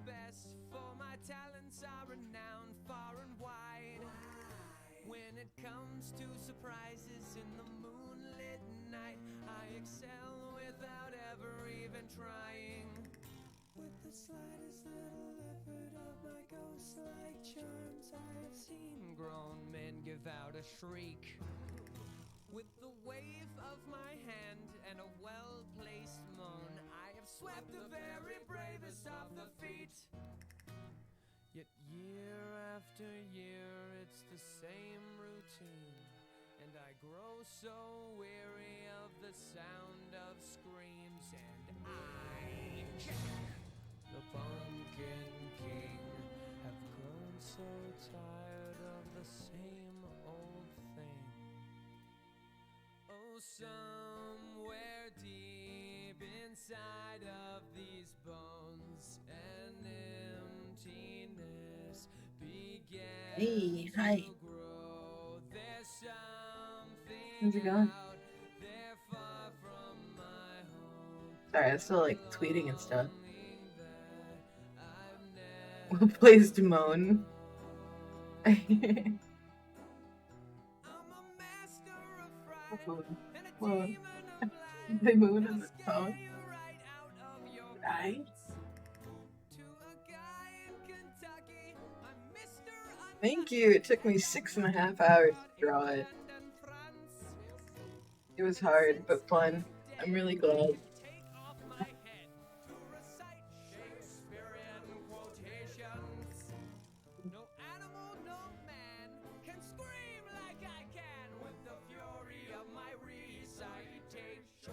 best, for my talents are renowned far and wide. When it comes to surprises in the moonlit night, I excel without ever even trying. With the slightest little effort of my ghost-like charms, I have seen grown men give out a shriek. With the wave of my hand and a well-placed moan, I have swept the very bravest off the feet. Yet year after year, it's the same routine, and I grow so weary of the sound of screams, and I, Jack, the Pumpkin King, have grown so tired of the same old thing. Oh, somewhere deep inside of these bones, an emptiness began Hey, hi. to grow. There's something How's it going? out there far from my home. Sorry, I was still like tweeting and stuff. Longing that I've Well never placed moan. known. I'm a master of fright and a Whoa. demon of light. They moon in I'll the scare phone. you right out of your Right? wits. To a guy in Kentucky, I'm Mr. Thank you. It took me 6.5 hours to draw it. It was hard, but fun. I'm really glad. Take off my head to recite Shakespearean quotations. No animal, no man can scream like I can with the fury of my recitations.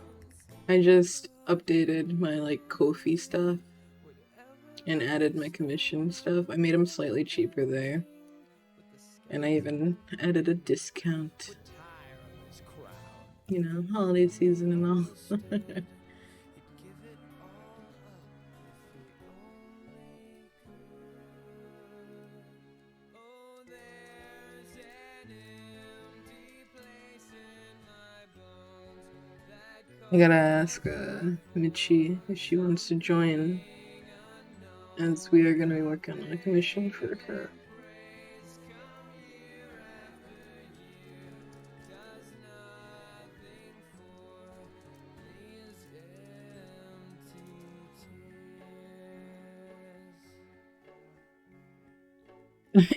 I just updated my like Ko-fi stuff and added my commission stuff. I made them slightly cheaper there. And I even added a discount. You know, holiday season and all. I gotta ask Mitchie if she wants to join, as we are gonna be working on a commission for her.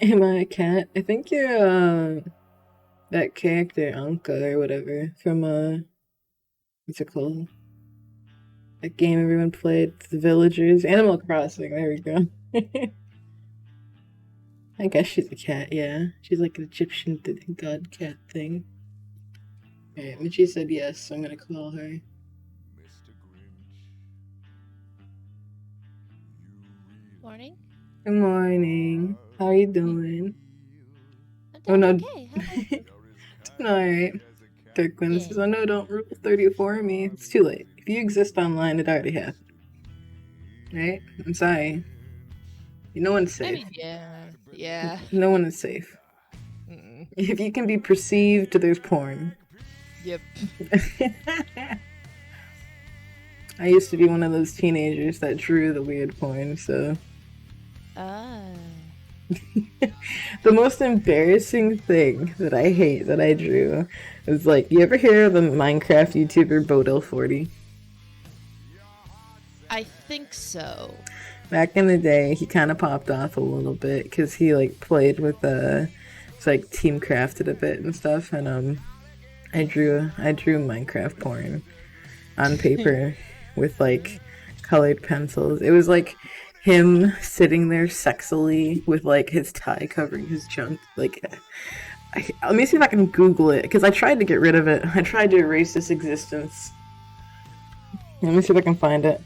Am I a cat? I think you're that character Anka or whatever from what's it called? That game everyone played, The Villagers, Animal Crossing. There we go. I guess she's a cat. Yeah, she's like an Egyptian god cat thing. Alright, Mitchie said yes, so I'm gonna call her. Morning. Good morning. How are you doing? I'm doing okay. How about you? Doing alright. Dirkwin Yeah. says, oh no, don't rule 34 me. It's too late. If you exist online, it already happened. Right? I'm sorry. No one's safe. I mean, yeah. No one is safe. Mm-mm. If you can be perceived, there's porn. Yep. I used to be one of those teenagers that drew the weird porn, so... The most embarrassing thing that I hate that I drew is like, you ever hear of the Minecraft YouTuber Bodil40? I think so. Back in the day, he kind of popped off a little bit because he like played with it's like team crafted a bit and stuff, and I drew Minecraft porn on paper with like colored pencils. It was like him sitting there sexily with like his tie covering his junk. Like, let me see if I can Google it because I tried to get rid of it. I tried to erase its existence. Let me see if I can find it.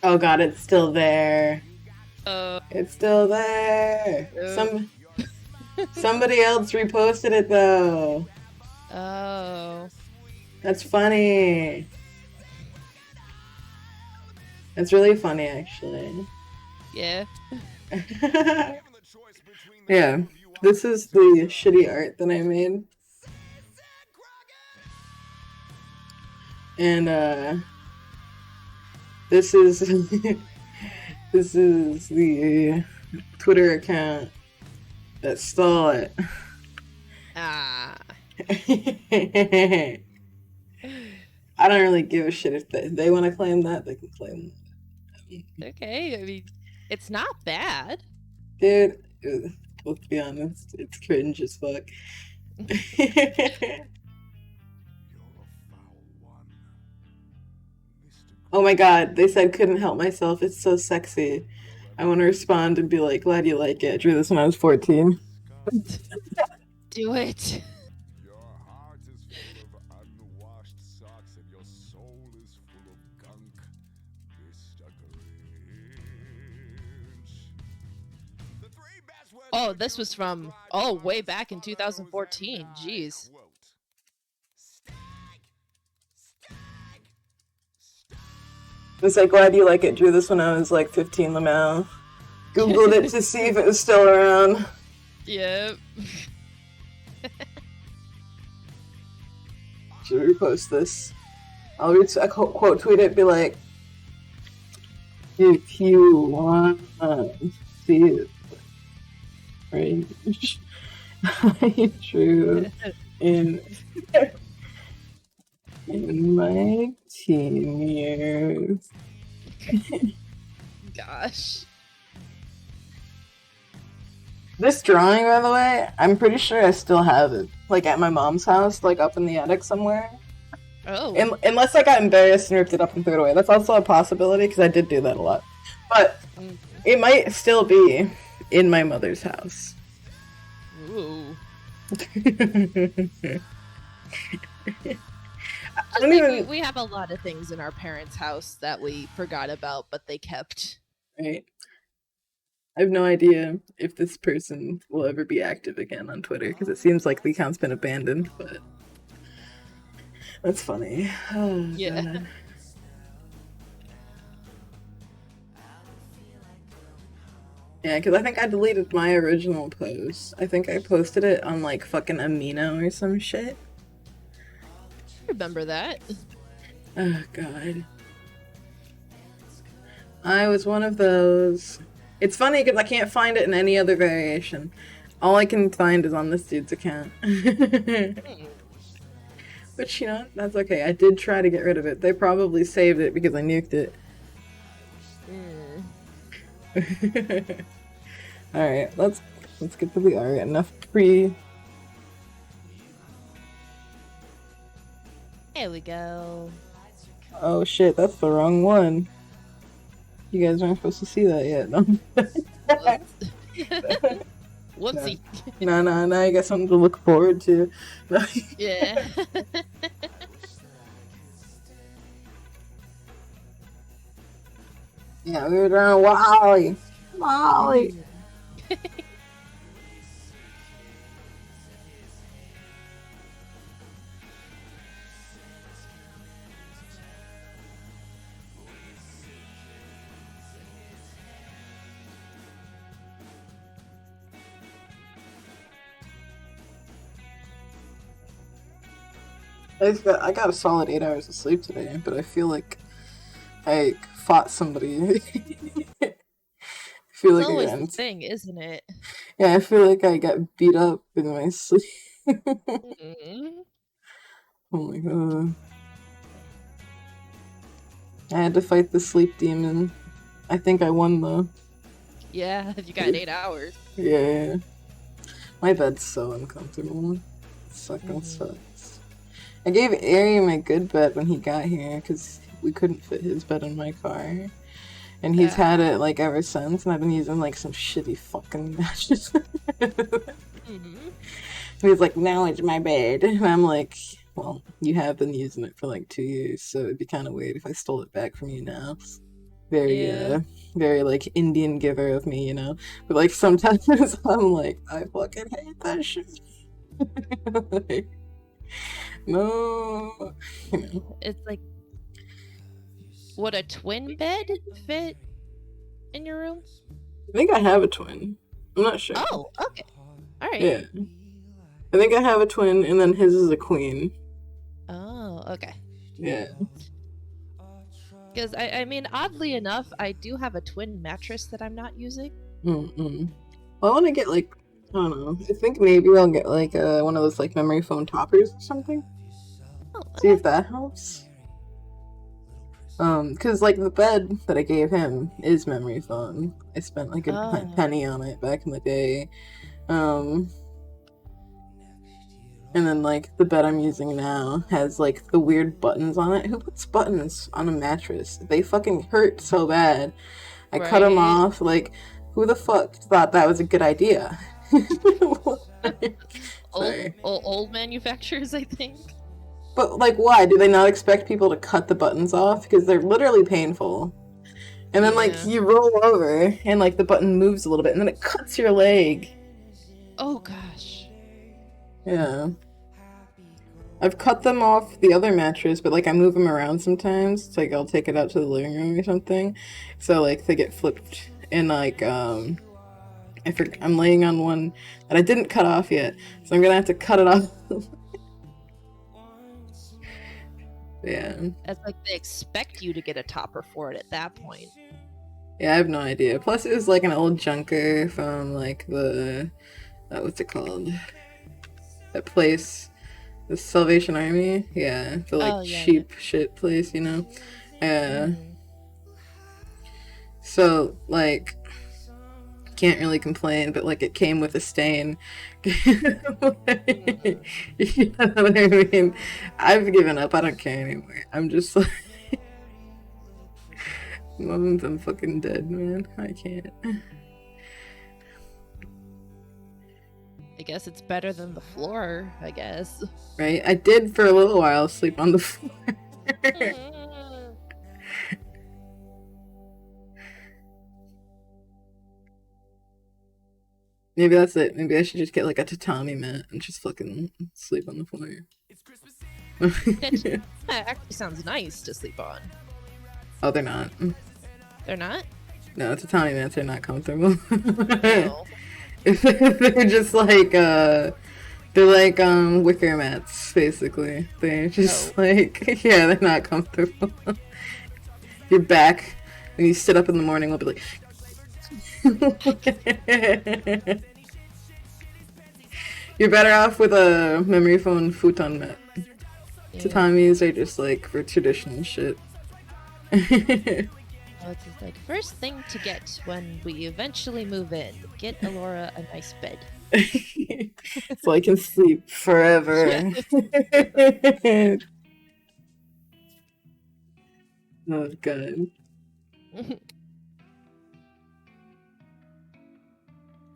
Oh god, it's still there. It's still there. Somebody else reposted it though. Oh. That's funny. That's really funny, actually. Yeah. Yeah. This is the shitty art that I made. And this is this is the Twitter account that stole it. Ah. I don't really give a shit if they want to claim that, they can claim that. Okay, I mean, it's not bad. Dude, let's be honest, it's cringe as fuck. Oh my god, they said couldn't help myself, it's so sexy. I want to respond and be like, glad you like it. I drew this when I was 14. Do it. Your heart is full of unwashed socks and your soul is full of gunk, Mr. Grinch. The three best words Oh, to this was use to from, describe way your back in swallows 2014. and I Jeez. quote, "Stag, stag, stag." It's like, glad you like it. Drew this when I was like 15, Lamau. Googled it to see if it was still around. Yep. Should repost this? I'll quote tweet it, be like, if you want to see it, right? I drew in my teen years. Gosh. This drawing, by the way, I'm pretty sure I still have it. Like at my mom's house, like up in the attic somewhere. Oh. Unless I got embarrassed and ripped it up and threw it away. That's also a possibility because I did do that a lot. But it might still be in my mother's house. Ooh. I don't even... We have a lot of things in our parents' house that we forgot about, but they kept. Right. I have no idea if this person will ever be active again on Twitter because it seems like the account's been abandoned, but that's funny. Oh, Yeah. God. Yeah, because I think I deleted my original post. I think I posted it on like fucking Amino or some shit. Remember that. Oh, God. I was one of those. It's funny because I can't find it in any other variation. All I can find is on this dude's account. But, you know, that's okay. I did try to get rid of it. They probably saved it because I nuked it. Alright, let's get to the art. Enough pre... There we go. Oh shit, that's the wrong one. You guys aren't supposed to see that yet, no? Whoopsie. No, now you got something to look forward to. Yeah. Yeah, we were drawing Wally. I got a solid 8 hours of sleep today, but I feel like I fought somebody. I feel like always I the thing, isn't it? Yeah, I feel like I got beat up in my sleep. Oh my god. I had to fight the sleep demon. I think I won though. Yeah, you got 8 hours. Yeah. My bed's so uncomfortable. It fucking sucks. I gave Ari my good bed when he got here because we couldn't fit his bed in my car. And he's had it like ever since, and I've been using like some shitty fucking matches. He's like, now it's my bed. And I'm like, well, you have been using it for like 2 years, so it'd be kind of weird if I stole it back from you now. Very, very like Indian giver of me, you know? But like sometimes I'm like, I fucking hate that shit. Like, no. You know. It's like, would a twin bed fit in your room? I think I have a twin. I'm not sure. Oh, okay. Alright. Yeah. I think I have a twin, and then his is a queen. Oh, okay. Yeah. Because I mean, oddly enough, I do have a twin mattress that I'm not using. Mm-mm. Well, I want to get like, I don't know. I think maybe I'll get like one of those like memory foam toppers or something. Oh, See okay. if that helps. Cause like the bed that I gave him is memory foam. I spent like a Oh. penny on it back in the day. And then like the bed I'm using now has like the weird buttons on it. Who puts buttons on a mattress? They fucking hurt so bad. I cut them Right. off. Like, who the fuck thought that was a good idea? Sorry. Old manufacturers, I think. But like, why do they not expect people to cut the buttons off? Because they're literally painful. And then like Yeah. you roll over and like the button moves a little bit and then it cuts your leg. Oh gosh. Yeah. I've cut them off the other mattress, but like I move them around sometimes. It's like I'll take it out to the living room or something. So like they get flipped and like I'm laying on one that I didn't cut off yet. So I'm gonna have to cut it off. Yeah. That's like they expect you to get a topper for it at that point. Yeah, I have no idea. Plus it was like an old junker from like the what's it called? That place. The Salvation Army? Yeah. The like cheap shit place, you know? So like can't really complain, but like it came with a stain. You know what I mean? I've given up. I don't care anymore. I'm just like I'm fucking dead, man. I can't. I guess it's better than the floor, I guess. Right? I did for a little while sleep on the floor. Maybe that's it. Maybe I should just get like a tatami mat and just fucking sleep on the floor. That actually sounds nice to sleep on. Oh, they're not. They're not? No, tatami mats are not comfortable. No. They're just like they're like wicker mats basically. They're just like yeah, they're not comfortable. Your back when you sit up in the morning will be like you're better off with a memory foam futon mat. Yeah. Tatamis are just like for traditional shit. Well, it's just like first thing to get when we eventually move in. Get Alora a nice bed. So I can sleep forever. Oh god.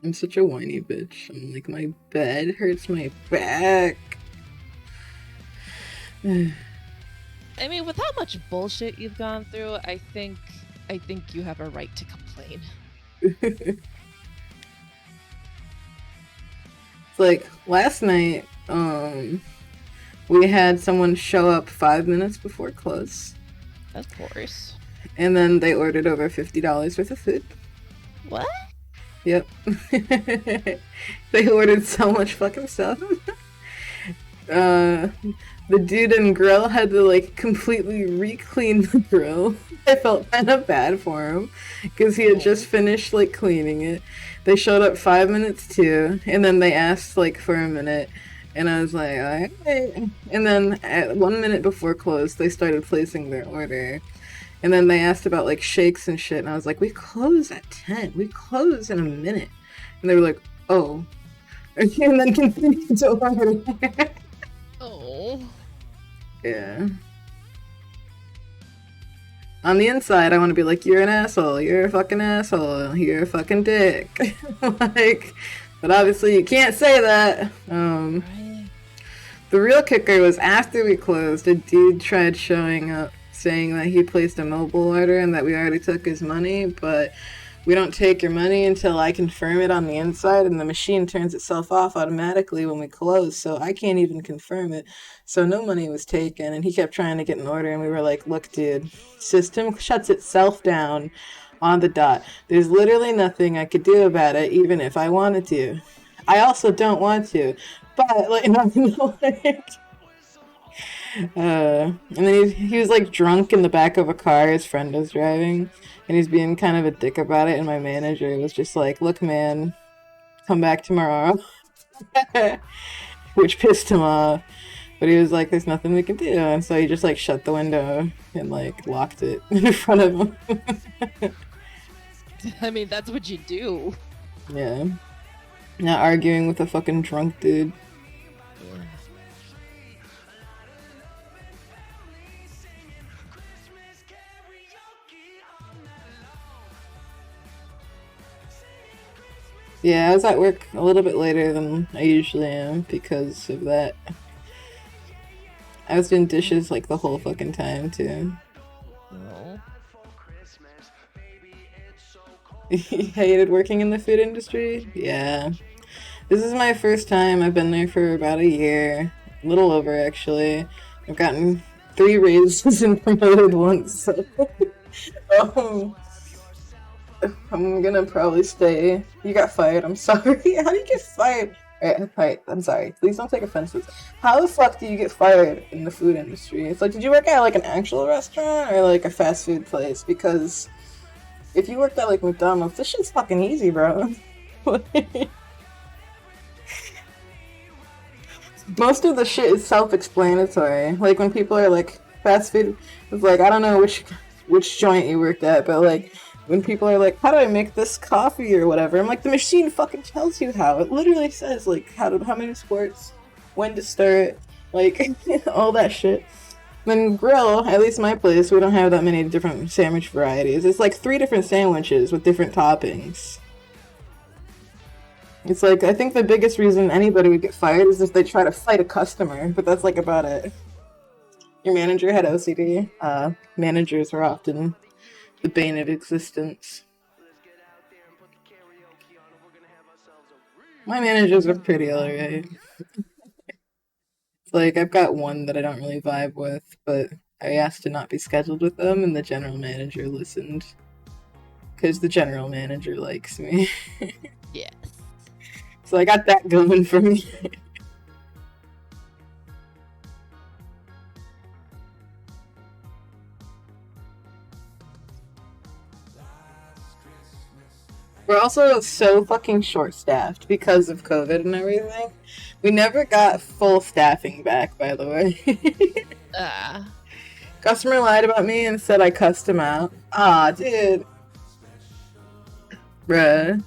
I'm such a whiny bitch. I'm like, my bed hurts my back. I mean, with how much bullshit you've gone through, I think you have a right to complain. It's like last night, we had someone show up 5 minutes before close. Of course. And then they ordered over $50 worth of food. What? Yep. They ordered so much fucking stuff. The dude and grill had to like completely re-clean the grill. I felt kind of bad for him because he had just finished like cleaning it. They showed up 5 minutes too, and then they asked like for a minute, and I was like, alright. And then at 1 minute before close, they started placing their order. And then they asked about like shakes and shit, and I was like, we close at 10. We close in a minute. And they were like, oh. And then continued to order. Oh. Yeah. On the inside, I want to be like, you're an asshole. You're a fucking asshole. You're a fucking dick. Like, but obviously you can't say that. Right. The real kicker was after we closed, a dude tried showing up saying that he placed a mobile order and that we already took his money, but we don't take your money until I confirm it on the inside, and the machine turns itself off automatically when we close, so I can't even confirm it. So no money was taken, and he kept trying to get an order, and we were like, look, dude, system shuts itself down on the dot. There's literally nothing I could do about it, even if I wanted to. I also don't want to, but like, And then he was like drunk in the back of a car his friend was driving, and he's being kind of a dick about it. And my manager was just like, "Look, man, come back tomorrow," which pissed him off. But he was like, "There's nothing we can do," and so he just like shut the window and like locked it in front of him. I mean, that's what you do. Yeah, not arguing with a fucking drunk dude. Yeah, I was at work a little bit later than I usually am because of that. I was doing dishes like the whole fucking time too. No. You hated working in the food industry? Yeah. This is my first time. I've been there for about a year. A little over, actually. I've gotten 3 raises and promoted once, so... I'm gonna probably stay. You got fired, I'm sorry. How do you get fired? Alright, I'm sorry. Please don't take offense to this. How the fuck do you get fired in the food industry? It's like, did you work at like an actual restaurant or like a fast food place? Because if you worked at like McDonald's, this shit's fucking easy, bro. Most of the shit is self-explanatory. Like when people are like, fast food, it's like, I don't know which joint you worked at, but like when people are like, how do I make this coffee or whatever, I'm like, the machine fucking tells you how. It literally says like how many squirts, when to stir it, like all that shit. Then grill, at least my place, we don't have that many different sandwich varieties. It's like 3 different sandwiches with different toppings. It's like, I think the biggest reason anybody would get fired is if they try to fight a customer, but that's like about it. Your manager had OCD. Managers are often the bane of existence. My managers are pretty alright. It's like, I've got one that I don't really vibe with, but I asked to not be scheduled with them, and the general manager listened. Because the general manager likes me. Yes. So I got that going for me. We're also so fucking short-staffed because of COVID and everything. We never got full staffing back, by the way. Customer lied about me and said I cussed him out. Aw, dude. Bruh.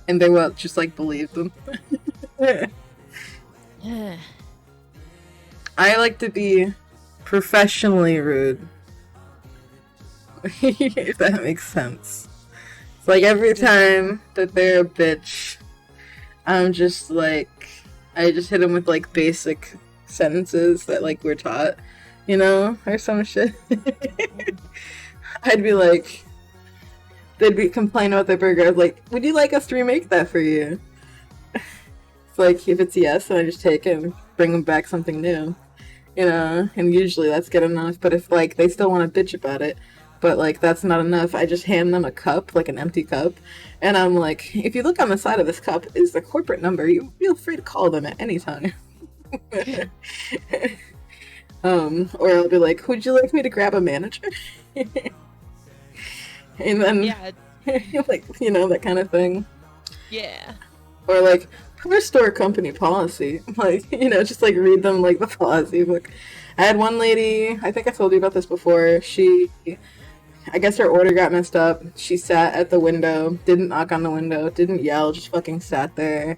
And they will just like believe them. I like to be professionally rude. If that makes sense. It's like every time that they're a bitch, I'm just like, I just hit them with like basic sentences that like we're taught, you know, or some shit. I'd be like, they'd be complaining about their burger. I was like, would you like us to remake that for you? It's like, if it's yes, then I just take it and bring them back something new, you know, and usually that's good enough. But if like they still want to bitch about it, but like that's not enough, I just hand them a cup, like an empty cup, and I'm like, if you look on the side of this cup is the corporate number, you feel free to call them at any time. Or I'll be like, would you like me to grab a manager? And then, Yeah. like, you know, that kind of thing. Yeah. Or like, per store company policy. Like, you know, just like read them like the policy book. I had one lady, I think I told you about this before, I guess her order got messed up. She sat at the window, didn't knock on the window, didn't yell, just fucking sat there.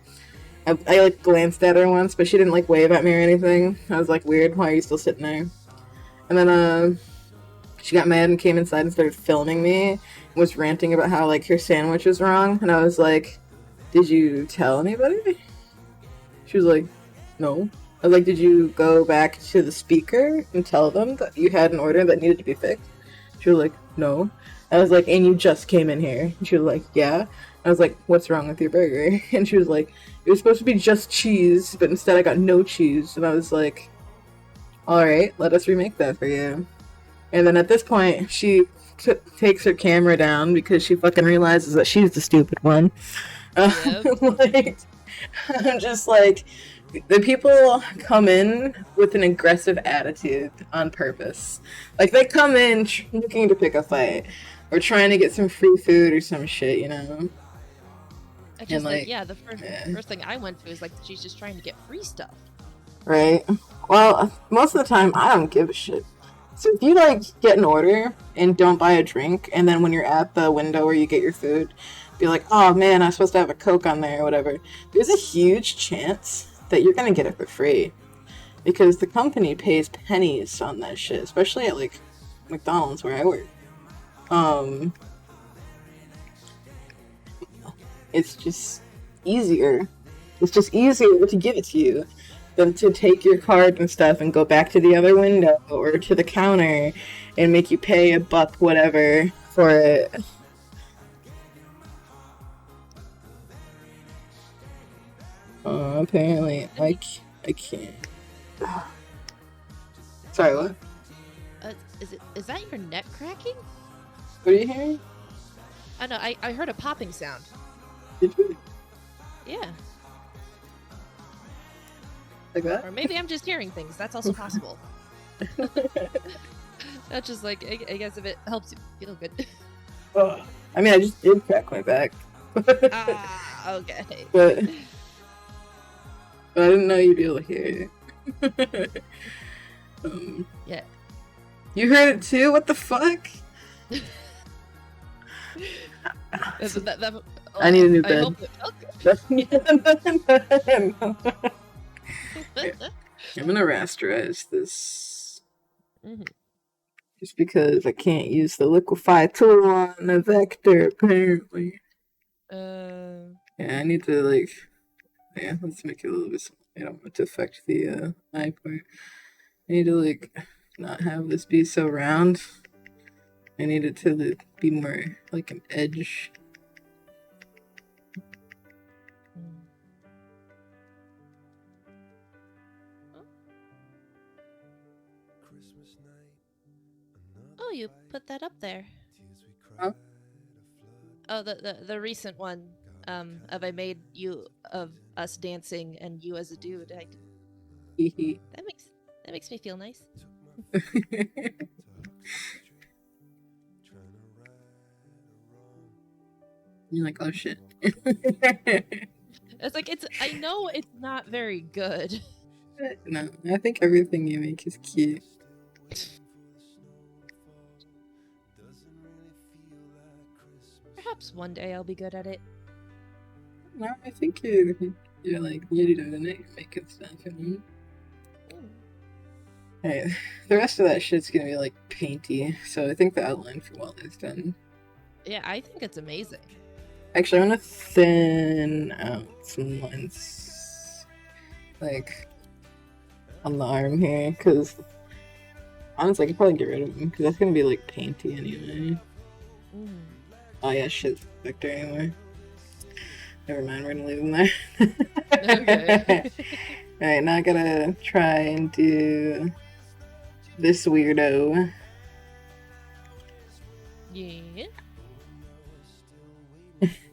I like glanced at her once, but she didn't like wave at me or anything. I was like, weird, why are you still sitting there? And then she got mad and came inside and started filming me, and was ranting about how like her sandwich was wrong, and I was like, did you tell anybody? She was like, no. I was like, did you go back to the speaker and tell them that you had an order that needed to be fixed? She was like, no. I was like, and you just came in here? And she was like, yeah. I was like, what's wrong with your burger? And she was like, it was supposed to be just cheese, but instead I got no cheese. And I was like, alright, let us remake that for you. And then at this point, she takes her camera down because she fucking realizes that she's the stupid one. Yep. Like, I'm just like, the people come in with an aggressive attitude on purpose. Like, they come in looking to pick a fight or trying to get some free food or some shit, you know? I And just like, like, yeah, the first yeah. first thing I went to is like she's just trying to get free stuff. Right? Well, most of the time, I don't give a shit. So if you, like, get an order and don't buy a drink, and then when you're at the window where you get your food, be like, oh man, I'm supposed to have a Coke on there or whatever, there's a huge chance that you're gonna get it for free. Because the company pays pennies on that shit, especially at, like, McDonald's where I work. It's just easier. It's just easier to give it to you than to take your card and stuff and go back to the other window or to the counter and make you pay $1 whatever for it. Apparently I can't. Sorry, what? Is that your neck cracking? What are you hearing? I know. I heard a popping sound. Did you? Yeah. Like that? Or maybe I'm just hearing things. That's also possible. That's just like, I guess if it helps you feel good. I mean, I just did crack my back. Okay. But I didn't know you'd be able to hear it. Yeah. You heard it too? What the fuck? I need a new bed. I'm gonna rasterize this. Mm-hmm. Just because I can't use the liquefy tool on the vector, apparently. Yeah, I need to, like... Yeah, let's make it a little bit small. I don't want it to affect the eye part. I need to, like, not have this be so round. I need it to be more like an edge. Oh, you put that up there. Huh? Oh, the recent one of I made you of us dancing and you as a dude. That makes me feel nice. You're like, oh shit. It's like, I know it's not very good. No, I think everything you make is cute. Perhaps one day I'll be good at it. No, I think you're like really doing it, making stuff, you know? Alright, the rest of that shit's gonna be like painty, so I think the outline for Wall is done. Yeah, I think it's amazing. Actually, I'm gonna thin out some lines, like, on the arm here, because honestly, I could probably get rid of them, because that's gonna be like painty anyway. Oh yeah, shit, Victor anyway. Never mind, we're gonna leave them there. Okay. Alright, now I gotta try and do this weirdo. Yeah.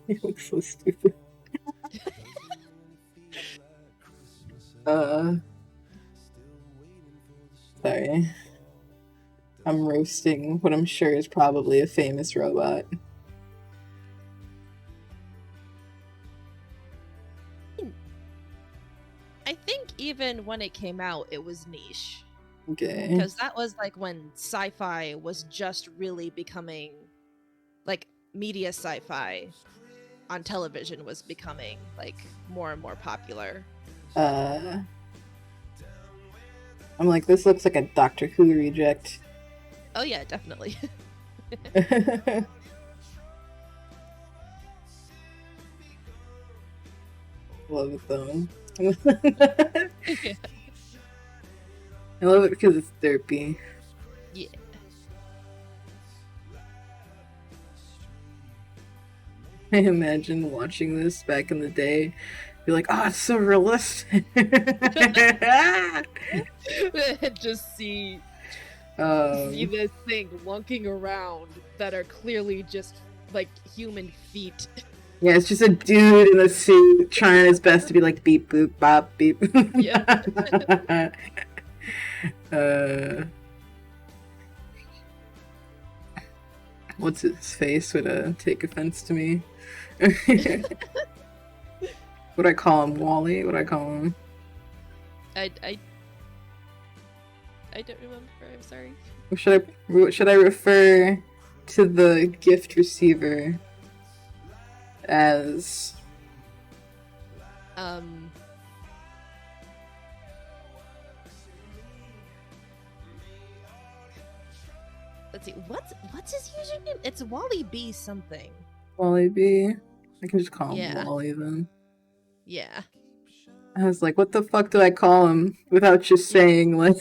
He looks so stupid. Sorry. I'm roasting what I'm sure is probably a famous robot. I think even when it came out, it was niche. Okay. Because that was like when sci-fi was just really becoming, like, media sci-fi on television was becoming, like, more and more popular. I'm like, this looks like a Doctor Who reject. Oh yeah, definitely. Love it though. I love it because it's derpy. Yeah. I imagine watching this back in the day. Be like, oh, it's so realistic. Just see this thing lunking around that are clearly just like human feet. Yeah, it's just a dude in a suit trying his best to be like beep boop bop beep. Yep. uh, what's his face would take offense to me. What I call him, Wally? What I call him? I don't remember. I'm sorry. What should I refer to the gift receiver as? Let's see. What's his username? It's Wally B something. Wally B. I can just call him Yeah. Wally then. Yeah. I was like, what the fuck do I call him without just saying like?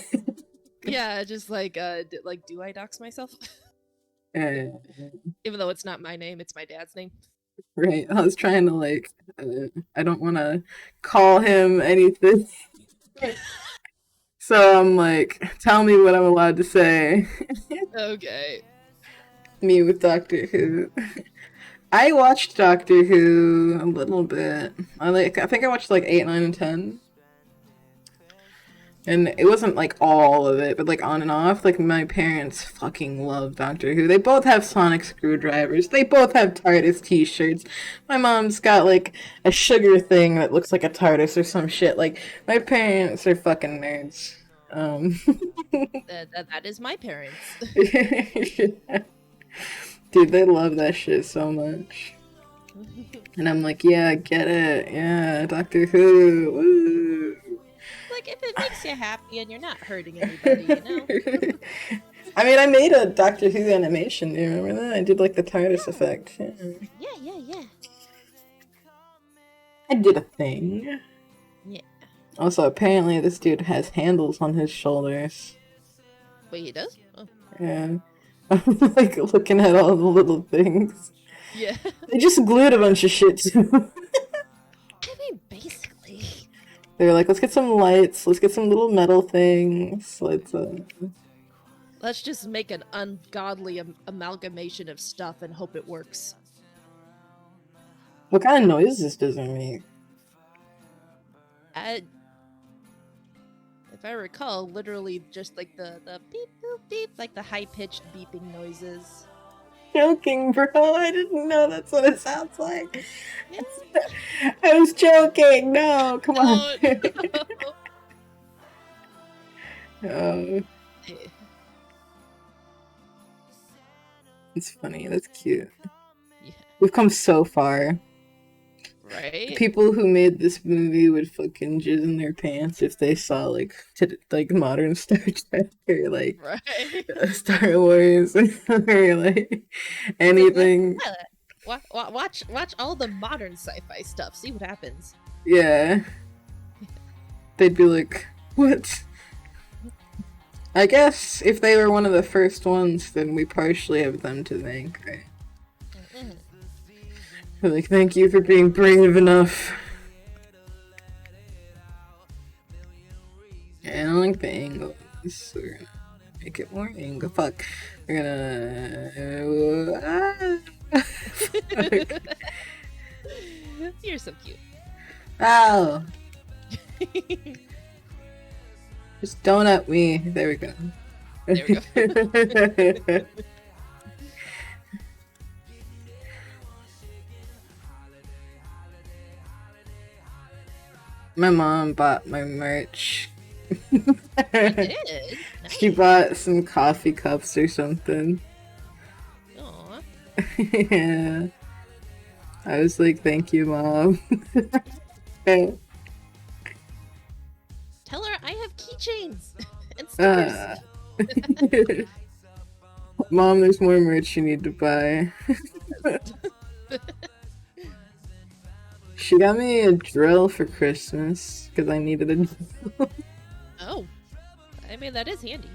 Yeah, just like do I dox myself? Yeah, Even though it's not my name, it's my dad's name. right. I was trying to like, I don't want to call him anything. So I'm like, tell me what I'm allowed to say. Okay. Me with Doctor Who. I watched Doctor Who a little bit. I think I watched like 8, 9, and 10. And it wasn't like all of it, but like on and off. Like my parents fucking love Doctor Who. They both have sonic screwdrivers. They both have TARDIS t-shirts. My mom's got like a sugar thing that looks like a TARDIS or some shit. Like my parents are fucking nerds. That is my parents. Dude, they love that shit so much. And I'm like, yeah, I get it. Yeah, Doctor Who. Woo. Like, if it makes you happy and you're not hurting anybody, you know? I mean, I made a Doctor Who animation. Do you remember that? I did like the TARDIS effect. Yeah. I did a thing. Yeah. Also, apparently this dude has handles on his shoulders. Wait, he does? Oh. Yeah. I'm like looking at all the little things. Yeah. They just glued a bunch of shit to him. I mean, basically. They were like, let's get some lights, let's get some little metal things, Let's just make an ungodly amalgamation of stuff and hope it works. What kind of noises does it make? If I recall, literally just like the beep boop beep, like the high-pitched beeping noises. Joking, bro. I didn't know that's what it sounds like. I was joking. No, come on. Oh. It's funny. That's cute. Yeah. We've come so far. Right? The people who made this movie would fucking jizz in their pants if they saw like modern Star Trek or like Star Wars or like anything. Watch all the modern sci-fi stuff. See what happens. Yeah. They'd be like, what? I guess if they were one of the first ones, then we partially have them to thank, right? We're like, thank you for being brave enough. Yeah, I don't like the angle. So we're gonna make it more angle. Fuck. We're gonna. You're so cute. Ow! Just donut me. There we go. There we go. My mom bought my merch. You did? She bought some coffee cups or something. Aw. Yeah. I was like, thank you, Mom. Okay. Tell her I have keychains and stickers. Mom, there's more merch you need to buy. She got me a drill for Christmas because I needed a drill. Oh, I mean that is handy.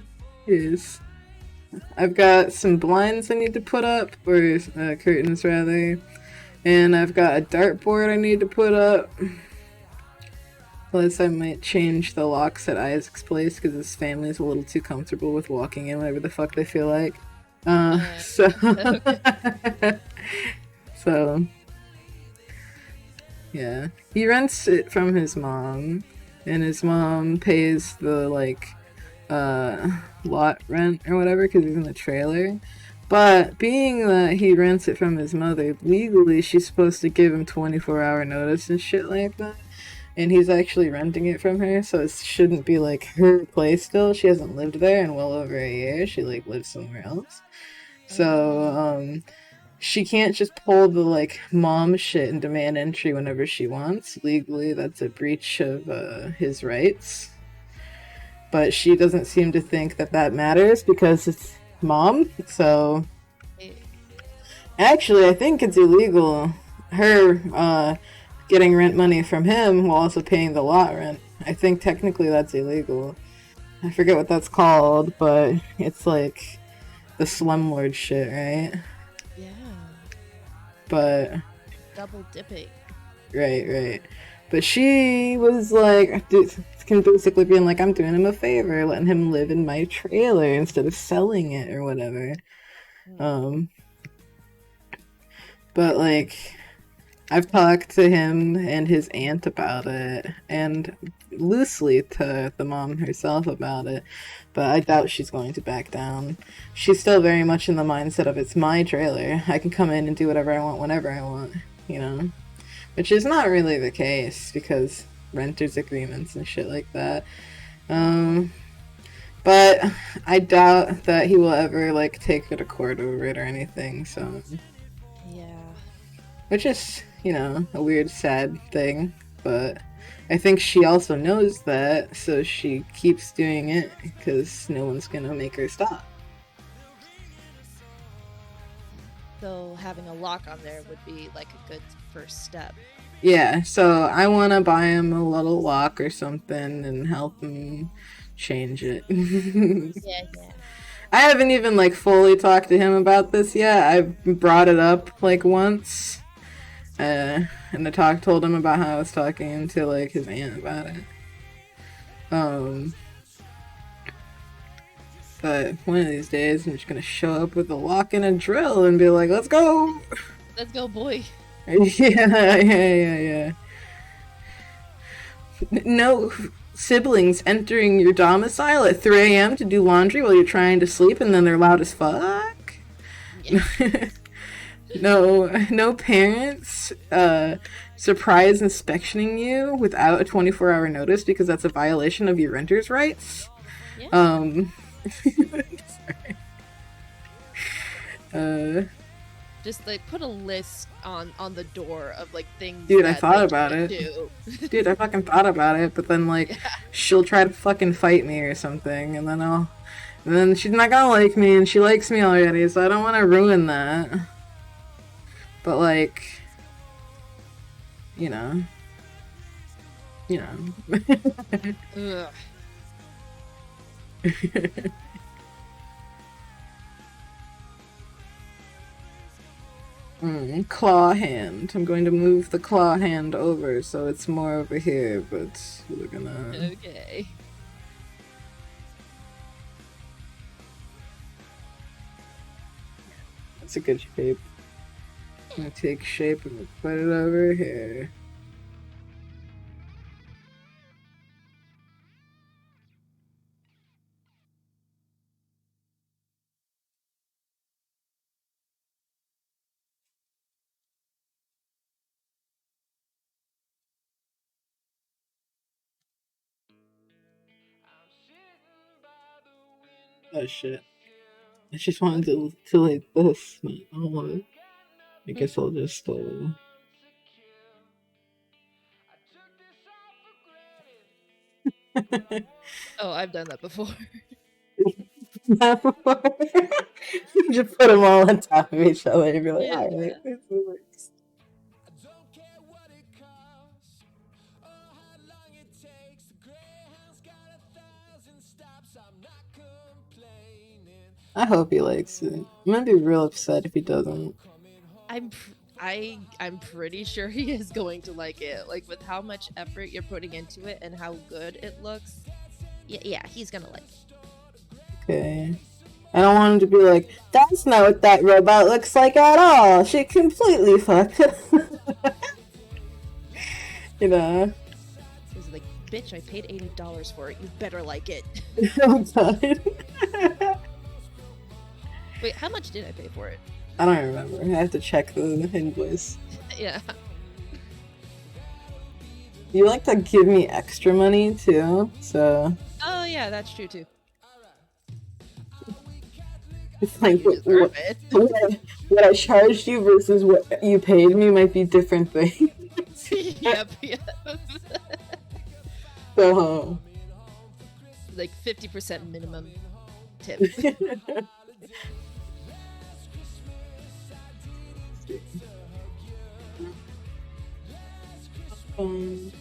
Yes. I've got some blinds I need to put up, or curtains rather, and I've got a dartboard I need to put up. Plus, I might change the locks at Isaac's place because his family is a little too comfortable with walking in whatever the fuck they feel like. So Yeah. He rents it from his mom, and his mom pays the, like, lot rent or whatever because he's in the trailer. But being that he rents it from his mother, legally she's supposed to give him 24-hour notice and shit like that. And he's actually renting it from her, so it shouldn't be like her place still. She hasn't lived there in well over a year. She like lives somewhere else. So, she can't just pull the like mom shit and demand entry whenever she wants. Legally, that's a breach of his rights. But she doesn't seem to think that that matters because it's mom. So actually, I think it's illegal. Her getting rent money from him while also paying the lot rent. I think technically that's illegal. I forget what that's called, but it's like the slumlord shit, right? Yeah. But Double dipping. right. But she was like, can basically being like, I'm doing him a favor, letting him live in my trailer instead of selling it or whatever. But like, I've talked to him and his aunt about it, and loosely to the mom herself about it, but I doubt she's going to back down. She's still very much in the mindset of it's my trailer. I can come in and do whatever I want whenever I want, you know? Which is not really the case because renters agreements and shit like that. But I doubt that he will ever like take her to court over it or anything, so Yeah. which is, you know, a weird, sad thing. But I think she also knows that, so she keeps doing it because no one's gonna make her stop. So having a lock on there would be like a good first step. Yeah, so I want to buy him a little lock or something and help him change it. Yeah. I haven't even like fully talked to him about this yet. I've brought it up like once. And I told him about how I was talking to like his aunt about it. But one of these days I'm just gonna show up with a lock and a drill and be like, let's go! Let's go, boy. Yeah. No siblings entering your domicile at 3 a.m. to do laundry while you're trying to sleep and then they're loud as fuck? Yeah. No parents surprise inspectioning you without a 24-hour notice because that's a violation of your renter's rights. Yeah. Just like put a list on the door of like things. Dude, that I thought they about can't it. do. Dude, I fucking thought about it, but then like she'll try to fucking fight me or something, and then she's not gonna like me, and she likes me already, so I don't want to ruin that. But like, you know. Ugh. Claw hand. I'm going to move the claw hand over so it's more over here, but we're gonna... Okay. That's a good shape. I'm gonna take shape and put it over here. Oh shit. I just wanted to like this. Oh, I guess I'll just Oh, I've done that before. Not before. You just put them all on top of each other and be like, Yeah. alright, this works. I hope he likes it. I'm gonna be real upset if he doesn't. I'm pretty sure he is going to like it. Like with how much effort you're putting into it and how good it looks. Yeah, he's gonna like it. Okay. I don't want him to be like, that's not what that robot looks like at all. She completely fucked it. You know? He's like, bitch, I paid $80 for it. You better like it. Oh god. Wait, how much did I pay for it? I don't remember. I have to check the invoice. Yeah. You like to give me extra money too, so Oh yeah, that's true too. it's like You deserve it. what I charged you versus what you paid me might be different things. Yep. So Like 50% minimum tip. um,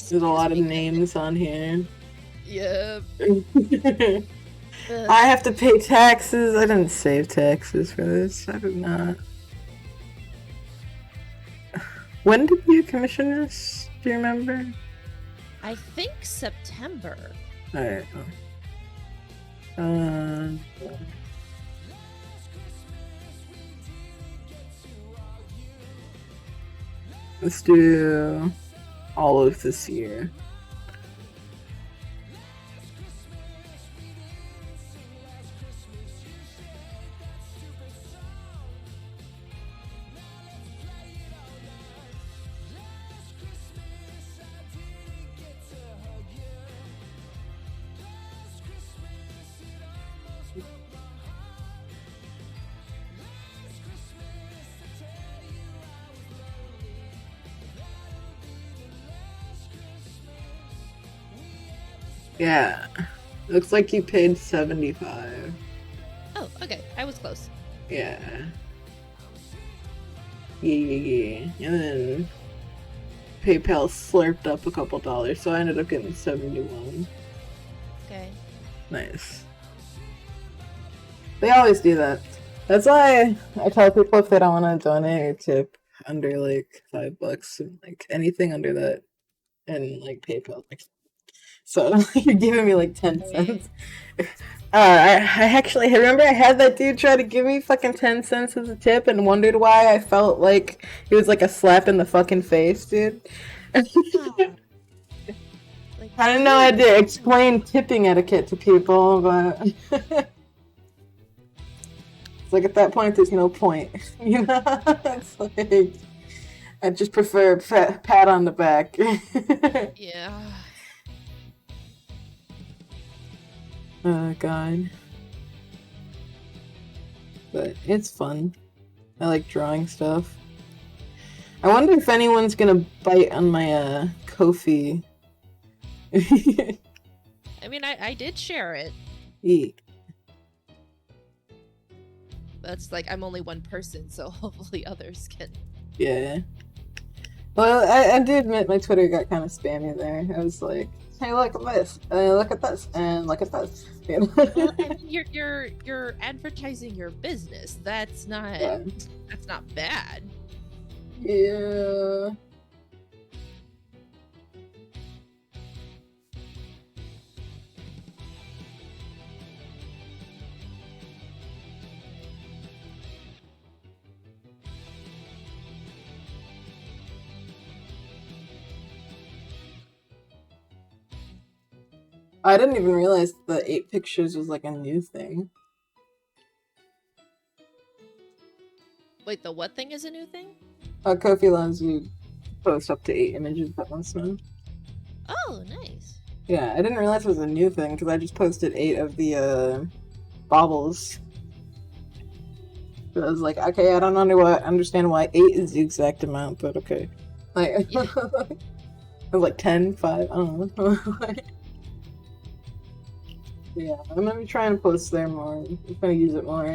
there's a lot of names on here. Yep. I have to pay taxes. I didn't save taxes for this. I did not. When did you commission this? Do you remember? I think September. Alright. Let's do all of this year. Yeah. Looks like you paid 75. Oh, okay. I was close. Yeah. Yeah. And then PayPal slurped up a couple dollars, so I ended up getting 71. Okay. Nice. They always do that. That's why I tell people if they don't want to donate or tip under like $5, and, like anything under that, and like PayPal. So you're giving me like 10 cents. I actually remember I had that dude try to give me fucking 10 cents as a tip and wondered why I felt like it was like a slap in the fucking face, dude. Like, I didn't know I had to explain tipping etiquette to people, but it's like at that point there's no point, you know? It's like I just prefer a pat on the back. yeah. Oh god. But it's fun. I like drawing stuff. I wonder if anyone's gonna bite on my Ko-fi. I mean, I did share it. Eat. That's like, I'm only one person, so hopefully others can. Yeah. Well, I do admit my Twitter got kind of spammy there. I was like, hey, look at this, and look at this, and look at this. You know? Well, I mean, you're advertising your business. That's not bad. Yeah. I didn't even realize the 8 pictures was like a new thing. Wait, the what thing is a new thing? Ko-fi allows you post up to 8 images at once now. Oh, nice. Yeah, I didn't realize it was a new thing because I just posted 8 of the baubles. So I was like, okay, I don't understand why 8 is the exact amount, but okay. Like, Yeah. it was like 10, 5, I don't know. Yeah, I'm gonna be trying to post there more. I'm gonna use it more.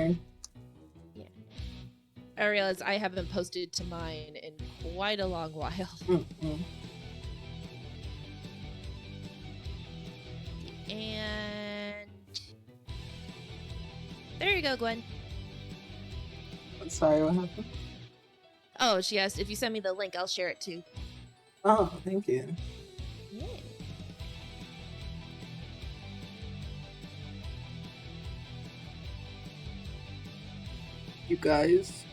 I realize I haven't posted to mine in quite a long while. Mm-hmm. And there you go, Gwen. Sorry, what happened? Oh, she asked if you send me the link, I'll share it too. Oh, thank you. Yeah. You guys.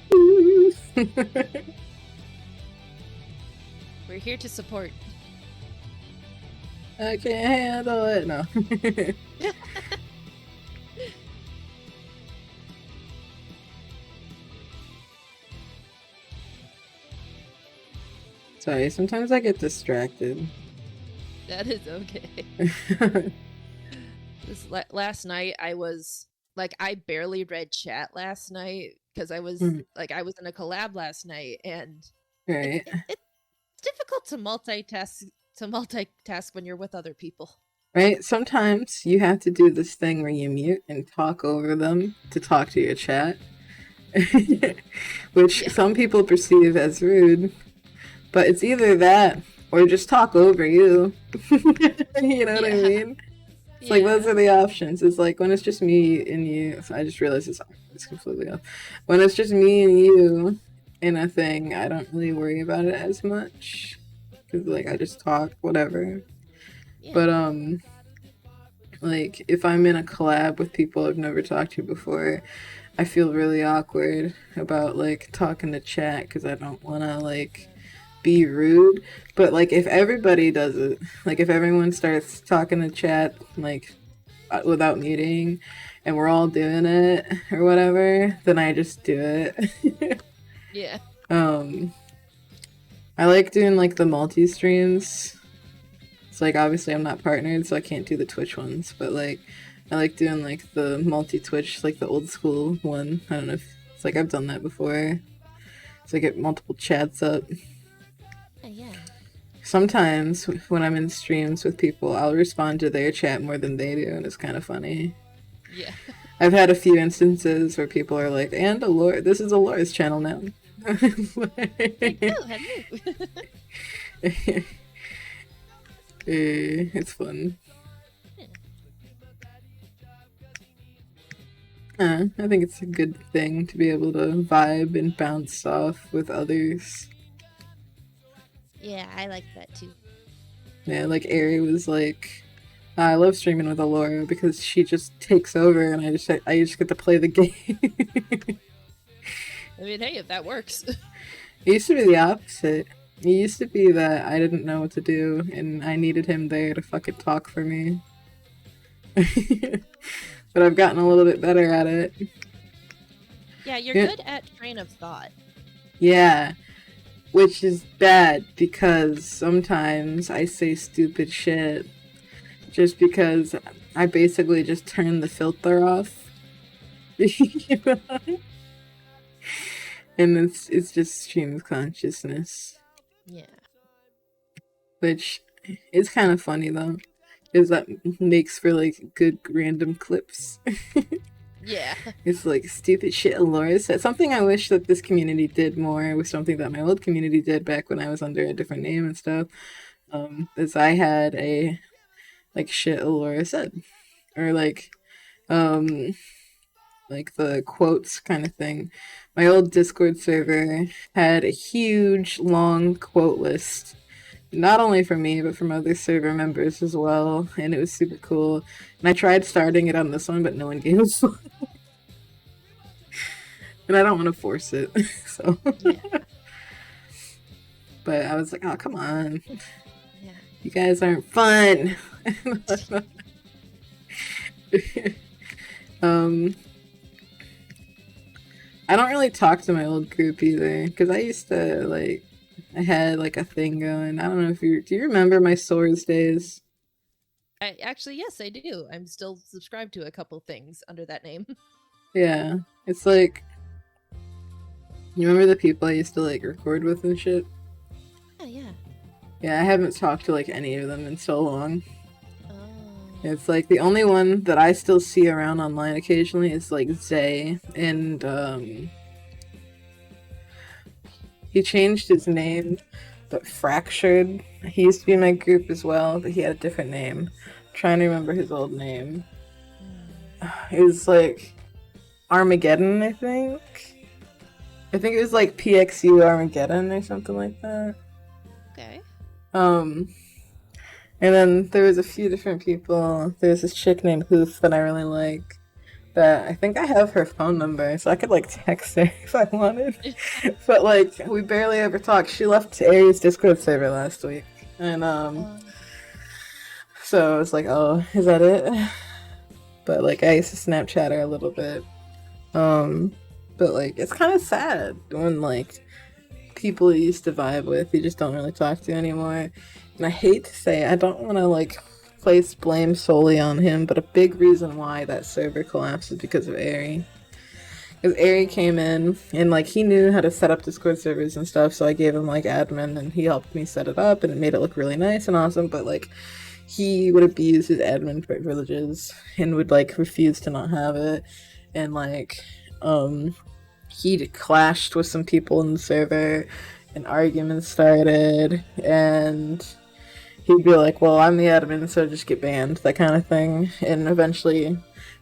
We're here to support. I can't handle it. No. Sorry, sometimes I get distracted. That is okay. Last night I was like, I barely read chat last night because I was in a collab last night, and Right. it's difficult to multitask when you're with other people. Right? Sometimes you have to do this thing where you mute and talk over them to talk to your chat. Which some people perceive as rude. But it's either that or just talk over you. You know what I mean? It's like, those are the options. It's like, when it's just me and you, I just realized it's completely off. When it's just me and you in a thing, I don't really worry about it as much. Because, like, I just talk, whatever. Yeah. But, like, if I'm in a collab with people I've never talked to before, I feel really awkward about, like, talking to chat because I don't want to, like, be rude. But, like, if everybody does it, like, if everyone starts talking to chat, like, without muting, and we're all doing it or whatever, then I just do it. Yeah. I like doing, like, the multi-streams. It's like, obviously I'm not partnered, so I can't do the Twitch ones, but, like, I like doing, like, the multi-Twitch, like, the old school one. I don't know if it's like I've done that before. So I get multiple chats up. Yeah. Sometimes when I'm in streams with people, I'll respond to their chat more than they do, and it's kind of funny. Yeah. I've had a few instances where people are like, and Allure, this is Allure's channel now. It's fun. I think it's a good thing to be able to vibe and bounce off with others. Yeah, I like that too. Yeah, like Ari was like, I love streaming with Allure because she just takes over and I just get to play the game. I mean, hey, if that works. It used to be the opposite. It used to be that I didn't know what to do and I needed him there to fucking talk for me. But I've gotten a little bit better at it. Yeah, you're good at train of thought. Yeah. Which is bad because sometimes I say stupid shit just because I basically just turn the filter off. You know? And it's just stream of consciousness. Yeah. Which is kind of funny though. Because that makes for like good random clips. Yeah. It's like stupid shit Laura said. Something I wish that this community did more was something that my old community did back when I was under a different name and stuff. Is I had a like shit Laura said. Or like the quotes kind of thing. My old Discord server had a huge long quote list. Not only from me, but from other server members as well, and it was super cool. And I tried starting it on this one, but no one gave a fuck. And I don't want to force it, so. Yeah. But I was like, oh, come on. Yeah. You guys aren't fun. I don't really talk to my old group either, because I used to, like, I had like a thing going. I don't know if do you remember my Swords days? Yes, I do. I'm still subscribed to a couple things under that name. Yeah, it's like, you remember the people I used to like record with and shit? Yeah. Yeah, I haven't talked to like any of them in so long. Oh. It's like the only one that I still see around online occasionally is like Zay, and he changed his name, but Fractured. He used to be in my group as well, but he had a different name. I'm trying to remember his old name. It was like Armageddon, I think. I think it was like PXU Armageddon or something like that. Okay. And then there was a few different people. There's this chick named Hoof that I really like. that I think I have her phone number, so I could like text her if I wanted. But like we barely ever talk. She left Aries Discord server last week, and so I was like, oh, is that it? But like I used to Snapchat her a little bit. But like it's kind of sad when like people you used to vibe with you just don't really talk to anymore. And I hate to say I don't want to like place blame solely on him, but a big reason why that server collapsed is because of Airy. Because Airy came in and like he knew how to set up Discord servers and stuff, so I gave him like admin and he helped me set it up and it made it look really nice and awesome. But like he would abuse his admin privileges and would like refuse to not have it, and like he clashed with some people in the server and arguments started, and he'd be like, well, I'm the admin, so just get banned, that kind of thing. And eventually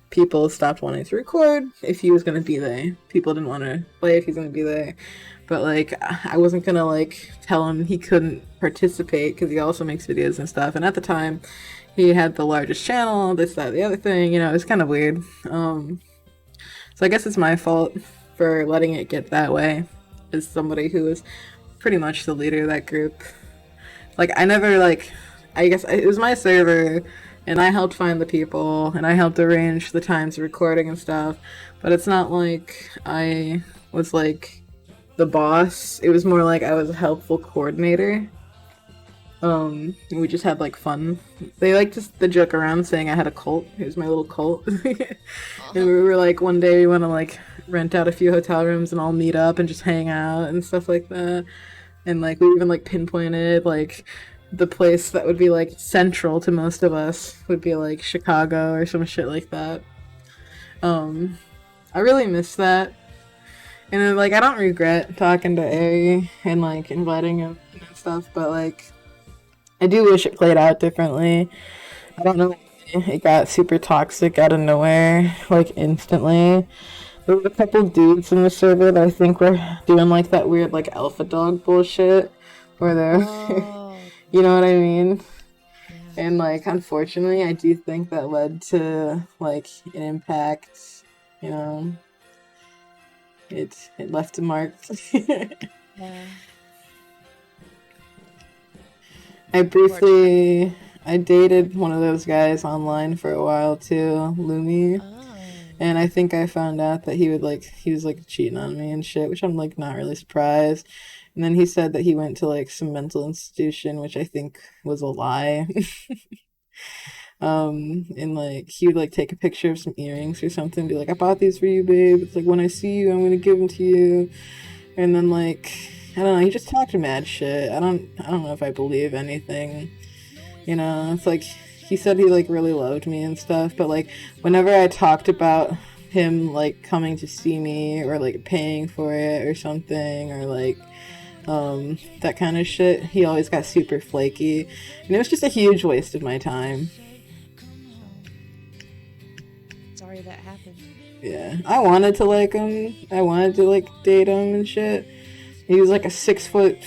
people stopped wanting to record if he was going to be there. People didn't want to play if he's going to be there. But like I wasn't going to like tell him he couldn't participate because he also makes videos and stuff. And at the time he had the largest channel, this, that, the other thing, you know, it's kind of weird. So I guess it's my fault for letting it get that way as somebody who was pretty much the leader of that group. Like, I never, like, I guess it was my server, and I helped find the people, and I helped arrange the times of recording and stuff, but it's not like I was, like, the boss. It was more like I was a helpful coordinator. We just had, like, fun. They like to joke around saying I had a cult. It was my little cult. And we were like, one day we want to like rent out a few hotel rooms and all meet up and just hang out and stuff like that. And like we even like pinpointed like the place that would be like central to most of us would be like Chicago or some shit like that. I really miss that. And then, like I don't regret talking to Ari and like inviting him and stuff, but like I do wish it played out differently. I don't know. It got super toxic out of nowhere, like instantly. There was a couple dudes in the server that I think were doing like that weird like alpha dog bullshit, where they're, you know what I mean? Yeah. And like unfortunately, I do think that led to like an impact. You know, it left a mark. Yeah. I dated one of those guys online for a while too, Lumi. Oh. And I think I found out that he was like cheating on me and shit, which I'm like not really surprised. And then he said that he went to like some mental institution, which I think was a lie. And like he would like take a picture of some earrings or something, be like, I bought these for you, babe. It's like when I see you, I'm gonna give them to you. And then like I don't know, he just talked mad shit. I don't know if I believe anything. You know, it's like he said he like really loved me and stuff, but like whenever I talked about him like coming to see me or like paying for it or something or like that kind of shit, he always got super flaky, and it was just a huge waste of my time. Sorry that happened. Yeah, I wanted to like him. I wanted to like date him and shit. He was like a 6-foot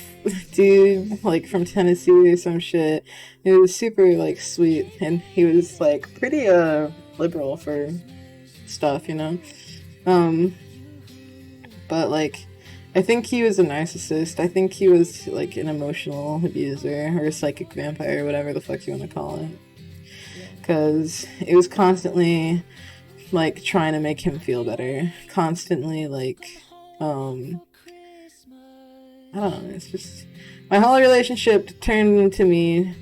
dude, like from Tennessee or some shit. He was super like sweet, and he was like pretty liberal for stuff, you know. But like I think he was a narcissist. I think he was like an emotional abuser or a psychic vampire, whatever the fuck you want to call it. Because it was constantly like trying to make him feel better, constantly like I don't know, it's just my whole relationship turned into me